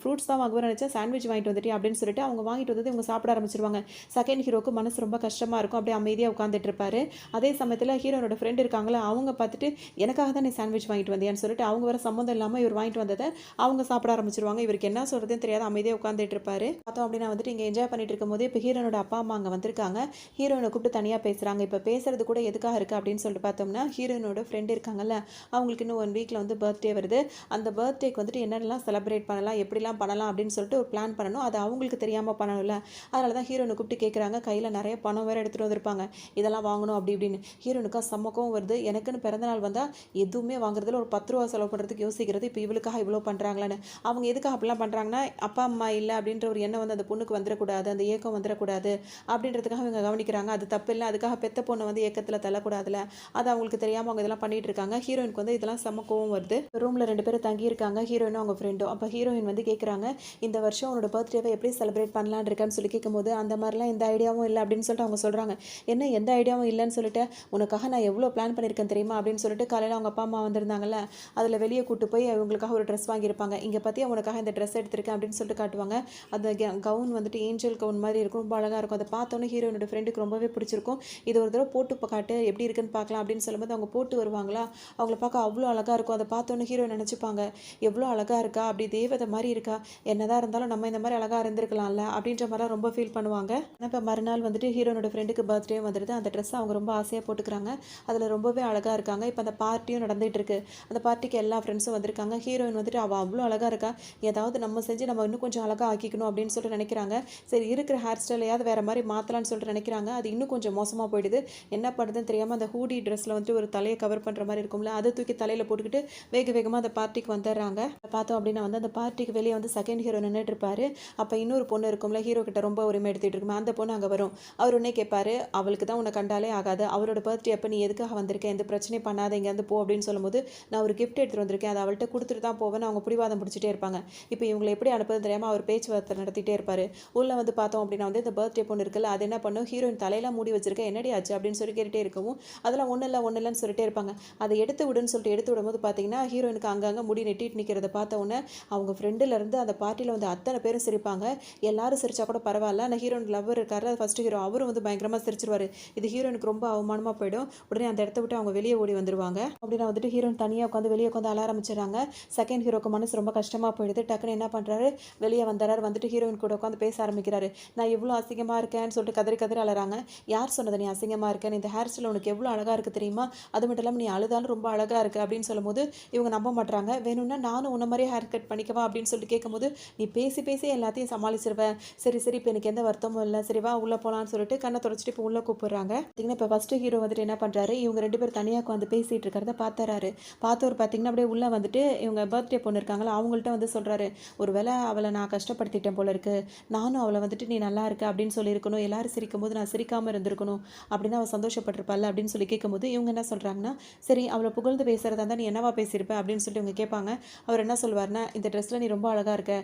ஃப்ரூட்ஸ் தான் வாங்குவேன்னு நினச்சா சாண்ட்விச் வாங்கிட்டு வந்துட்டு அப்படின்னு சொல்லிட்டு அவங்க வாங்கிட்டு வந்து இவங்க சாப்பிட ஆரம்பிச்சிருவாங்க. செகண்ட் ஹீரோக்கு மனசு ரொம்ப கஷ்டமாக இருக்கும், அப்படியே அமைதியாக உட்காந்துட்டு இருப்பாரு. அதே சமயத்தில் ஹீரோனோட ஃப்ரெண்ட் இருக்காங்களா, அவங்க பார்த்துட்டு எனக்காக தான் நீ சாண்ட்விச் வாங்கிட்டு வந்தியான்னு சொல்லிட்டு அவங்க வர சம்மந்தம் இல்லாமல் இவர் வாங்கிட்டு வந்ததை அவங்க சாப்பிட ஆரம்பிச்சிருவாங்க. இவருக்கு என்ன சொல்கிறதுன்னு தெரியாத அமைதியாக உட்காந்துட்டு இருப்பாரு. பார்த்தோம் அப்படின்னா வந்துட்டு இங்கே என்ஜாய் பண்ணிட்டு இருக்கும்போது இப்போ ஹீரோனோட அப்பா அம்மா அங்கே வந்திருக்காங்க. ஹீரோனை கூப்பிட்டு தனியாக பேசுகிறாங்க. இப்போ பேசுறது கூட எதுக்காக இருக்குது அப்படின்னு சொல்லிட்டு பார்த்தோம்னா, ஹீரோனோட ஃப்ரெண்ட் இருக்காங்கல்ல, அவங்களுக்கு இன்னும் 1 வீக்கில் வந்து பர்த்டே வருது. அந்த பர்த்டேக்கு வந்துட்டு என்னென்னலாம் செலிப்ரேட் பண்ணலாம், எப்படிலாம் பண்ணலாம் அப்படின்னு சொல்லிட்டு ஒரு பிளான் பண்ணணும். அது அவங்களுக்கு தெரியாமல் பண்ணணும்ல, அதனால தான் ஹீரோனை கூப்பிட்டு கேட்குறாங்க. கையில் நிறைய பணம் வேறு எடுத்துகிட்டு வந்திருப்பாங்க, இதெல்லாம் வாங்கணும் அப்படி இப்படின்னு. ஹீரோனுக்கா செம்மக்கம் வருது. எனக்குன்னு பிறந்தநாள் வந்தால் எதுவுமே வாங்குறதுல ஒரு 10 ரூபா செலவு பண்ணுறதுக்கு யோசிக்கிறது, இப்போ இவளுக்காக இவ்வளோ பண்ணுறாங்களான்னு. அவங்க எதுக்காக அப்படிலாம் பண்ணுறாங்கன்னா, அப்பா அம்மா இல்லை அப்படின்ற ஒரு எண்ணம் வந்து அந்த பொண்ணுக்கு வந்துடக்கூடாது, அந்த ஏக்கம் வந்துடக்கூடாது அப்படின்றதுக்காக இவங்க கவனிக்கிறாங்க. அது தப்பு இல்லை, அதுக்காக பெத்த பொண்ணை வந்து ஏக்கத்தில் தள்ளக்கூடாதுல, அது அவங்களுக்கு தெரியாமல் அவங்க இதெல்லாம் பண்ணிட்டு இருக்காங்க. ஹீரோயினுக்கு வந்து இதெல்லாம் செம்ம கோவம் வருது. ரூமில் 2 பேரும் தங்கியிருக்காங்க, ஹீரோயினும் அவங்க ஃப்ரெண்டும். அப்போ ஹீரோயின் வந்து கேட்குறாங்க, இந்த வருஷம் உன்னோட பர்த்டேவை எப்படி செலிப்ரேட் பண்ணலான்னு இருக்கான்னு சொல்லி கேட்கும்போது, அந்த மாதிரிலாம் எந்த ஐடியாவும் இல்லை அப்படின்னு சொல்லிட்டு அவங்க சொல்கிறாங்க. என்ன எந்த ஐடியாவும் இல்லைன்னு சொல்லிட்டு, உனக்காக நான் எவ்வளோ பிளான் பண்ணியிருக்கேன் தெரியுமா அப்படின்னு சொல்லிட்டு காலையில் அவங்க அப்பா அம்மா வந்திருந்தாங்கல்ல, அதில் வெளியே கூட்டு போய் அவங்களுக்காக ஒரு ட்ரெஸ் வாங்கியிருப்பாங்க. இங்கே பற்றி உனக்காக இந்த ட்ரெஸ் எடுத்திருக்கேன் அப்படின்னு சொல்லிட்டு காட்டுவாங்க. அந்த கவுன் வந்துட்டு ஏஞ்சல் கவுன் மாதிரி இருக்கும், ரொம்ப அழகாக இருக்கும். அதை பார்த்தோன்னே ஹீரோனோட ஃப்ரெண்டுக்கு ரொம்பவே பிடிச்சிருக்கும். இது ஒரு தடவை போட்டு காட்டு எப்படி இருக்குன்னு பார்க்கலாம் அப்படின்னு சொல்லும்போது அவங்க போட்டு வருவாங்களா, அவங்கள பார்க்க அவ்வளோ அழகாக இருக்கும். அதை பார்த்தோன்னே ஹீரோ நினச்சிப்பாங்க, எவ்வளோ அழகாக இருக்கா, அப்படி தேவதை மாதிரி இருக்கா, என்னதான் இருந்தாலும் நம்ம இந்த மாதிரி அழகாக இருந்திருக்கலாம்ல அப்படின்ற மாதிரிலாம் ரொம்ப ஃபீல் பண்ணுவாங்க. இப்போ மறுநாள் வந்துட்டு ஹீரோனோட ஃப்ரெண்டுக்கு பர்த்டே வந்துடுது. அந்த ட்ரெஸ் அவங்க ரொம்ப ஆசையாக போட்டுக்கிறாங்க, அதில் ரொம்பவே அழகாக இருக்காங்க. இப்போ அந்த பார்ட்டியும் நடந்துகிட்டு இருக்கு. அந்த பார்ட்டிக்கு எல்லா ஃப்ரெண்ட்ஸும் வந்திருக்காங்க. ஹீரோயின் வந்துட்டு அவள் அவ்வளோ அழகாக இருக்கா, ஏதாவது நம்ம செஞ்சு நம்ம இன்னும் கொஞ்சம் அழகாக ஆக்கிக்கணும் அப்படின்னு சொல்லிட்டு நினைக்கிறாங்க. சரி இருக்கிற ஹேர் ஸ்டைலையாவது வேறு மாதிரி மாற்றலான்னு சொல்லிட்டு நினைக்கிறாங்க. அது இன்னும் கொஞ்சம் மோசமாக போயிடுது. என்ன பண்ணுறதுன்னு தெரியாமல் அந்த ஹூடி ட்ரெஸ்ஸில் வந்துட்டு ஒரு தலையை கவர் பண்ணுற மாதிரி இருக்கும்ல, அதை தூக்கி தலையில் போட்டுக்கிட்டு வேக வேகமாக அந்த பார்ட்டிக்கு வந்துடுறாங்க. பார்த்தோம் அப்படின்னா வந்து அந்த பார்ட்டிக்கு வெளியே வந்து செகண்ட் ஹீரோ நின்றுட்டு இருப்பாரு. அப்போ இன்னொரு பொண்ணு இருக்கும்ல, ஹீரோ கிட்ட ரொம்ப உரிமை எடுத்துகிட்டு இருக்குமே, அந்த பொண்ணு அங்கே வரும். அவர் உடனே கேட்பாரு, அவளுக்கு தான் உன்னை கண்டாலே ஆகாது, அவரோட பர்த்டே அப்போ நீ எதுக்காக வந்திருக்கேன், எந்த பிரச்சனையும் பண்ணாத, இங்கேருந்து போ அப்படின்னு சொல்லும்போது, நான் ஒரு கிஃப்ட் எடுத்துகிட்டு வந்திருக்கேன், அதை அவள்கிட்ட கொடுத்துட்டு தான் போவேன்னு அவங்க பிடிவாதம் பிடிச்சிட்டே இருப்பாங்க. இப்போ இவங்களை எப்படி அனுப்புறதுன்னு தெரியாமல் அவர் பேச்சுவார்த்தை நடத்திட்டே இருப்பார். உள்ளே வந்து பார்த்தோம் அப்படின்னா வந்து இந்த பர்த்டே பொண்ணு இருக்குல்ல, அது என்ன பண்ணும், ஹீரோயின் தலையெல்லாம் மூடி வச்சிருக்கேன், என்னடி ஆச்சு அப்படின்னு சொல்லி கேட்டுகிட்டே இருக்கவும், அதெல்லாம் ஒன்றும் இல்லை ஒன்றும் இல்லைன்னு சொல்லிட்டே இருப்பாங்க. அதை எடுத்து விடுன்னு சொல்லிட்டு எடுத்து விடும்போது பார்த்தீங்கன்னா ஹீரோயினுக்கு அங்கங்கே முடி நெட்டிட்டு நிற்கிறத பார்த்த உடனே அவங்க ஃப்ரெண்டுலேருந்து அந்த பார்ட்டியில் வந்து அத்தனை பேரும் சிரிப்பாங்க. எல்லாரும் சிரிச்சா கூட பரவாயில்ல, ஆனால் ஹீரோயின் லவ்வர் இருக்காரு ஃபர்ஸ்ட் ஹீரோ, அவரும் வந்து பயங்கரமாக சிரிச்சிருவாரு. இது ஹீரோயினுக்கு ரொம்ப அவமானமாக போயிடும். உடனே அந்த இடத்த விட்டு அவங்க வெளியே ஓடி வந்துருவாங்க. அப்படின்னா வந்துட்டு ஹீரோயின் தனியாக உட்காந்து வெளியே உட்காந்து அழ ஆரம்பிச்சிடறாங்க. செகண்ட் ஹீரோக்கு மனசு ரொம்ப கஷ்டமாக போயிடுது. டக்குன்னு என்ன பண்ணுறாரு, வெளியே வந்துடுறாரு. வந்துட்டு ஹீரோயின் கூட உட்காந்து பேச ஆரம்பிக்கிறாரு. நான் இவ்வளோ அசிங்கமாக இருக்கேன்னு சொல்லிட்டு கதறி கதறி அழறாங்க. யார் சொன்னது நீ அசிங்கமாக இருக்கேன்னு, இந்த ஹேர் ஸ்டைல் உனக்கு எவ்வளோ அழகாக இருக்குது தெரியுமா, அது மட்டும் இல்லாமல் நீ அழுதாலும் ரொம்ப அழகாக இருக்குது அப்படின்னு சொல்லும்போது இவங்க நம்ப மாட்டாங்க. வேணும்னா நானும் உன்ன மாதிரியே ஹேர் கட் பண்ணிக்கவா அப்படின்னு சொல்லிட்டு கேட்கும்போது, நீ பேசி பேசி எல்லாத்தையும் சமாளிச்சிருவேன், சரி சரி இப்போ எனக்கு எந்த வருத்தமும் இல்லை, சரி வா உள்ளே போகலான்னு சொல்லிட்டு கண்ணை தொடச்சிட்டு இப்போ உள்ளே கூப்பிடுறாங்க. பார்த்தீங்கன்னா இப்போ ஃபஸ்ட்டு ஹீரோ வந்துட்டு என்ன பண்ணுறாரு, இவங்க ரெண்டு பேர் தனியாக உட்காந்து பேசிகிட்டு இருக்கிறத பார்த்துறாரு. பார்த்தவர் பார்த்தீங்கன்னா அப்படியே உள்ளே வந்துட்டு இவங்க பர்த்டே பொண்ணு இருக்காங்களா அவங்கள்ட்ட வந்து சொல்கிறாரு, ஒரு வேளை அவளை நான் கஷ்டப்படுத்திட்டேன் போல இருக்குது, நானும் அவளை வந்துட்டு நீ நல்லா இருக்க அப்படின்னு சொல்லியிருக்கணும், எல்லாரும் சிரிக்கும் போது நான் சிரிக்காமல் இருந்திருக்கணும் அப்படின்னு அவள் சந்தோஷப்பட்டிருப்பாள் அப்படின்னு சொல்லி கேட்கும்போது இவங்க என்ன சொல்கிறாங்கன்னா, சரி அவளை புகழ்ந்து பேசுகிறதா இருந்தால் நீ என்னவா பேசியிருப்ப அப்படின்னு சொல்லிட்டு இவங்க கேட்பாங்க. அவர் என்ன சொல்வார்னா, இந்த ட்ரெஸ்ஸில் நீ ரொம்ப அழகாக இருக்க,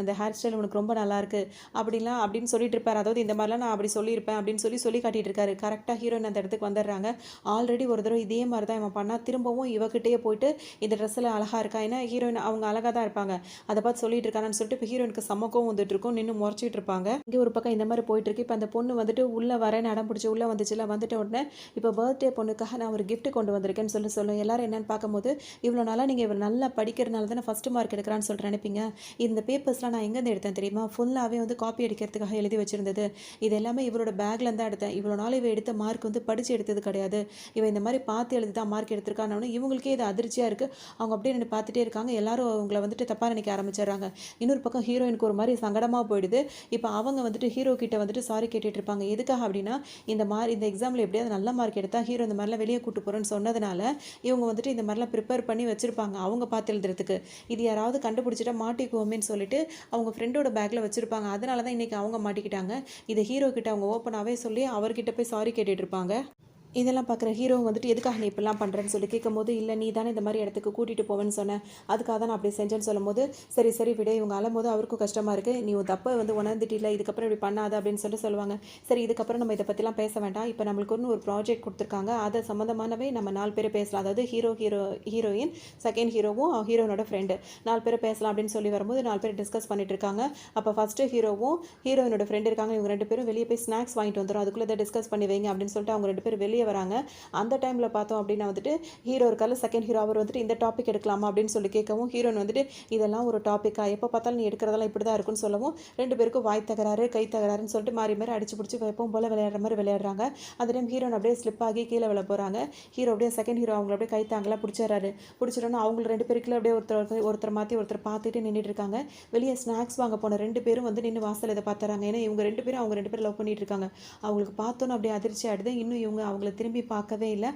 இந்த ஹேர் ஸ்டைல் உனக்கு ரொம்ப நல்லா இருக்கு அப்படிலாம் அப்படின்னு சொல்லிட்டு இருப்பார். அதாவது இந்த மாதிரிலாம் நான் அப்படி சொல்லியிருப்பேன் அப்படின்னு சொல்லி காட்டிட்டு இருக்காரு. கரெக்டாக ஹீரோயின் அந்த இடத்துக்கு வந்துடுறாங்க. ஆல்ரெடி ஒரு தடவை இதே மாதிரி தான் இவன் பண்ணா, திரும்பவும் இவகிட்டே போயிட்டு இந்த ட்ரெஸ்ஸில் அழகாக இருக்கா, ஏன்னா ஹீரோயின் அவங்க அழகாக தான் இருப்பாங்க, அதை பார்த்து சொல்லிட்டு இருக்காங்கன்னு சொல்லிட்டு இப்போ ஹீரோயினுக்கு சமக்கம் வந்துட்டு இருக்கும், நின்று முறைச்சிட்டு இருப்பாங்க. இங்கே ஒரு பக்கம் இந்த மாதிரி போயிட்டு இருக்கு. இப்போ அந்த பொண்ணு வந்துட்டு உள்ளே வரேன்னு அடம் பிடிச்சி உள்ளே வந்துச்சுல, வந்துட்ட உடனே இப்போ பர்த்டே பொண்ணுக்காக நான் ஒரு கிஃப்ட் கொண்டு வந்திருக்கேன்னு சொல்லுவேன். எல்லாரும் என்னன்னு பார்க்கும்போது, இவ்வளோ நாளாக நீங்கள் இவ்வளோ நல்லா படிக்கிறனால தானே ஃபஸ்ட்டு மார்க் எடுக்கிறான்னு சொல்லிட்டு நினைப்பீங்க. இந்த பேப்பர்ஸ்லாம் நான் எங்கேருந்து எடுத்தேன் தெரியுமா, ஃபுல்லாகவே வந்து காப்பி அடிக்கிறதுக்காக எழுதி வச்சிருந்தது, இது எல்லாமே இவரோட பேக்லேருந்து தான் எடுத்தேன், இவ்வளோ நாள் இவ எடுத்த மார்க் வந்து படித்து எடுத்தது கிடையாது, இவன் இந்த மாதிரி பார்த்து எழுதி தான் மார்க் எடுத்திருக்கான்னு இவங்களுக்கே இது அதிர்ச்சியாக இருக்குது. அவங்க அப்படியே நின்று பார்த்துட்டே இருக்காங்க. எல்லாரும் அவங்கள வந்துட்டு தப்பாக நினைக்க ஆரம்பிச்சிடுறாங்க. இன்னொரு பக்கம் ஹீரோயினுக்கு ஒரு மாதிரி சங்கடமாக போயிடுது. இப்போ அவங்க வந்துட்டு ஹீரோ கிட்ட வந்துட்டு சாரி கேட்டுட்டு இருப்பாங்க. எதுக்காக அப்படின்னா, இந்த எக்ஸாமில் எப்படியாவது நல்ல மார்க் எடுத்தால் ஹீரோ இந்த மாதிரிலாம் வெளியே கூட்டு போகிறேன்னு சொன்னதுனால இவங்க வந்துட்டு இந்த மாதிரிலாம் ப்ரிப்பேர் பண்ணி வச்சுருப்பாங்க அவங்க பார்த்து எழுதுறதுக்கு. இது யாராவது கண்டுபிடிச்சிட்டா மாட்டிக்குவோமேன்னு சொல்லிட்டு அவங்க ஃப்ரெண்டோட பேக்கில் வச்சுருப்பாங்க. அதனால தான் இன்றைக்கி அவங்க மாட்டிக்கிட்டாங்க. இதை ஹீரோ கிட்ட அவங்க ஓப்பனாகவே சொல்லி அவர்கிட்ட போய் சாரி கேட்டுட்டு இருப்பாங்க. இதெல்லாம் பார்க்குற ஹீரோ வந்துட்டு எதுக்காக நீ இப்படிலாம் பண்ணுறேன்னு சொல்லி கேட்கும்போது, இல்லை நீ தானே இந்த மாதிரி இடத்துக்கு கூட்டிகிட்டு போவேன்னு சொன்னேன், அதுக்காக தான் நான் அப்படி செஞ்சேன்னு சொல்லும்போது, சரி சரி விட, இவங்க அழும்போது அவருக்கும் கஷ்டமாக இருக்குது, நீ உன் தப்பை வந்து உணர்ந்துட்டில்ல, இதுக்கப்புறம் இப்படி பண்ணாத அப்படின்னு சொல்லுவாங்க. சரி இதுக்கப்புறம் நம்ம இதை பற்றிலாம் பேச வேண்டாம், இப்போ நம்மளுக்கு ஒரு ப்ராஜெக்ட் கொடுத்துருக்காங்க, அதை சம்மந்தமானவே நம்ம 4 பேர் பேசலாம், அதாவது ஹீரோயின், செகண்ட் ஹீரோவும் ஹீரோனோட ஃப்ரெண்டு 4 பேர் பேசலாம் அப்படின்னு சொல்லி வரும்போது 4 பேர் டிஸ்கஸ் பண்ணிட்டு இருக்காங்க. அப்போ ஃபஸ்ட்டு ஹீரோவும் ஹீரோயினோட ஃப்ரெண்டு இருக்காங்க, இவங்க 2 பேரும் வெளியே போய் ஸ்நாக்ஸ் வாங்கிட்டு வந்துடும், அதுக்குள்ளே இதை டிஸ்கஸ் பண்ணி வைங்க அப்படின்னு சொல்லிட்டு அவங்க 2 பேர் வெளியே வராங்க. அந்த டைமில் பார்த்தோம் அப்படின்னா வந்துட்டு ஹீரோ இருக்கால செகண்ட் ஹீரோ, அவர் வந்துட்டு இந்த டாபிக் எடுக்கலாமா அப்படின்னு சொல்லி கேட்கவும் ஹீரோயின் வந்துட்டு இதெல்லாம் ஒரு டாப்பிக்கா, எப்போ பார்த்தாலும் நீ எடுக்கிறதெல்லாம் இப்படி தான் இருக்குன்னு சொல்லவும் 2 பேருக்கும் வாய் தகராறு கை தகராறுன்னு சொல்லிட்டு மாறி மாறி அடிச்சு பிடிச்சி எப்பவும் போல் விளையாடுற மாதிரி விளையாடுறாங்க. அந்த டைம் ஹீரோன் அப்படியே ஸ்லிப் ஆகி கீழே விழ போகிறாங்க. ஹீரோ அப்படியே செகண்ட் ஹீரோ அவங்கள அப்படியே கை தாங்கலாம் பிடிச்சிடறாரு. பிடிச்சிடணும் அவங்க 2 பேருக்குள்ள அப்படியே ஒருத்தர் மாற்றி ஒருத்தர் பார்த்துட்டு நின்றுட்டு இருக்காங்க. வெளியே ஸ்நாக்ஸ் வாங்க போன 2 பேரும் வந்து நின்று வாசல் இதை பார்த்துறாங்க. ஏன்னா இவங்க 2 பேரும் அவங்க 2 பேரும் லவ் பண்ணிட்டு இருக்காங்க. அவங்களுக்கு பார்த்தோன்னு அப்படியே அதிர்ச்சி ஆகிடுது. இன்னும் இவங்க அவங்கள திரும்பி பார்க்கவே இல்லை.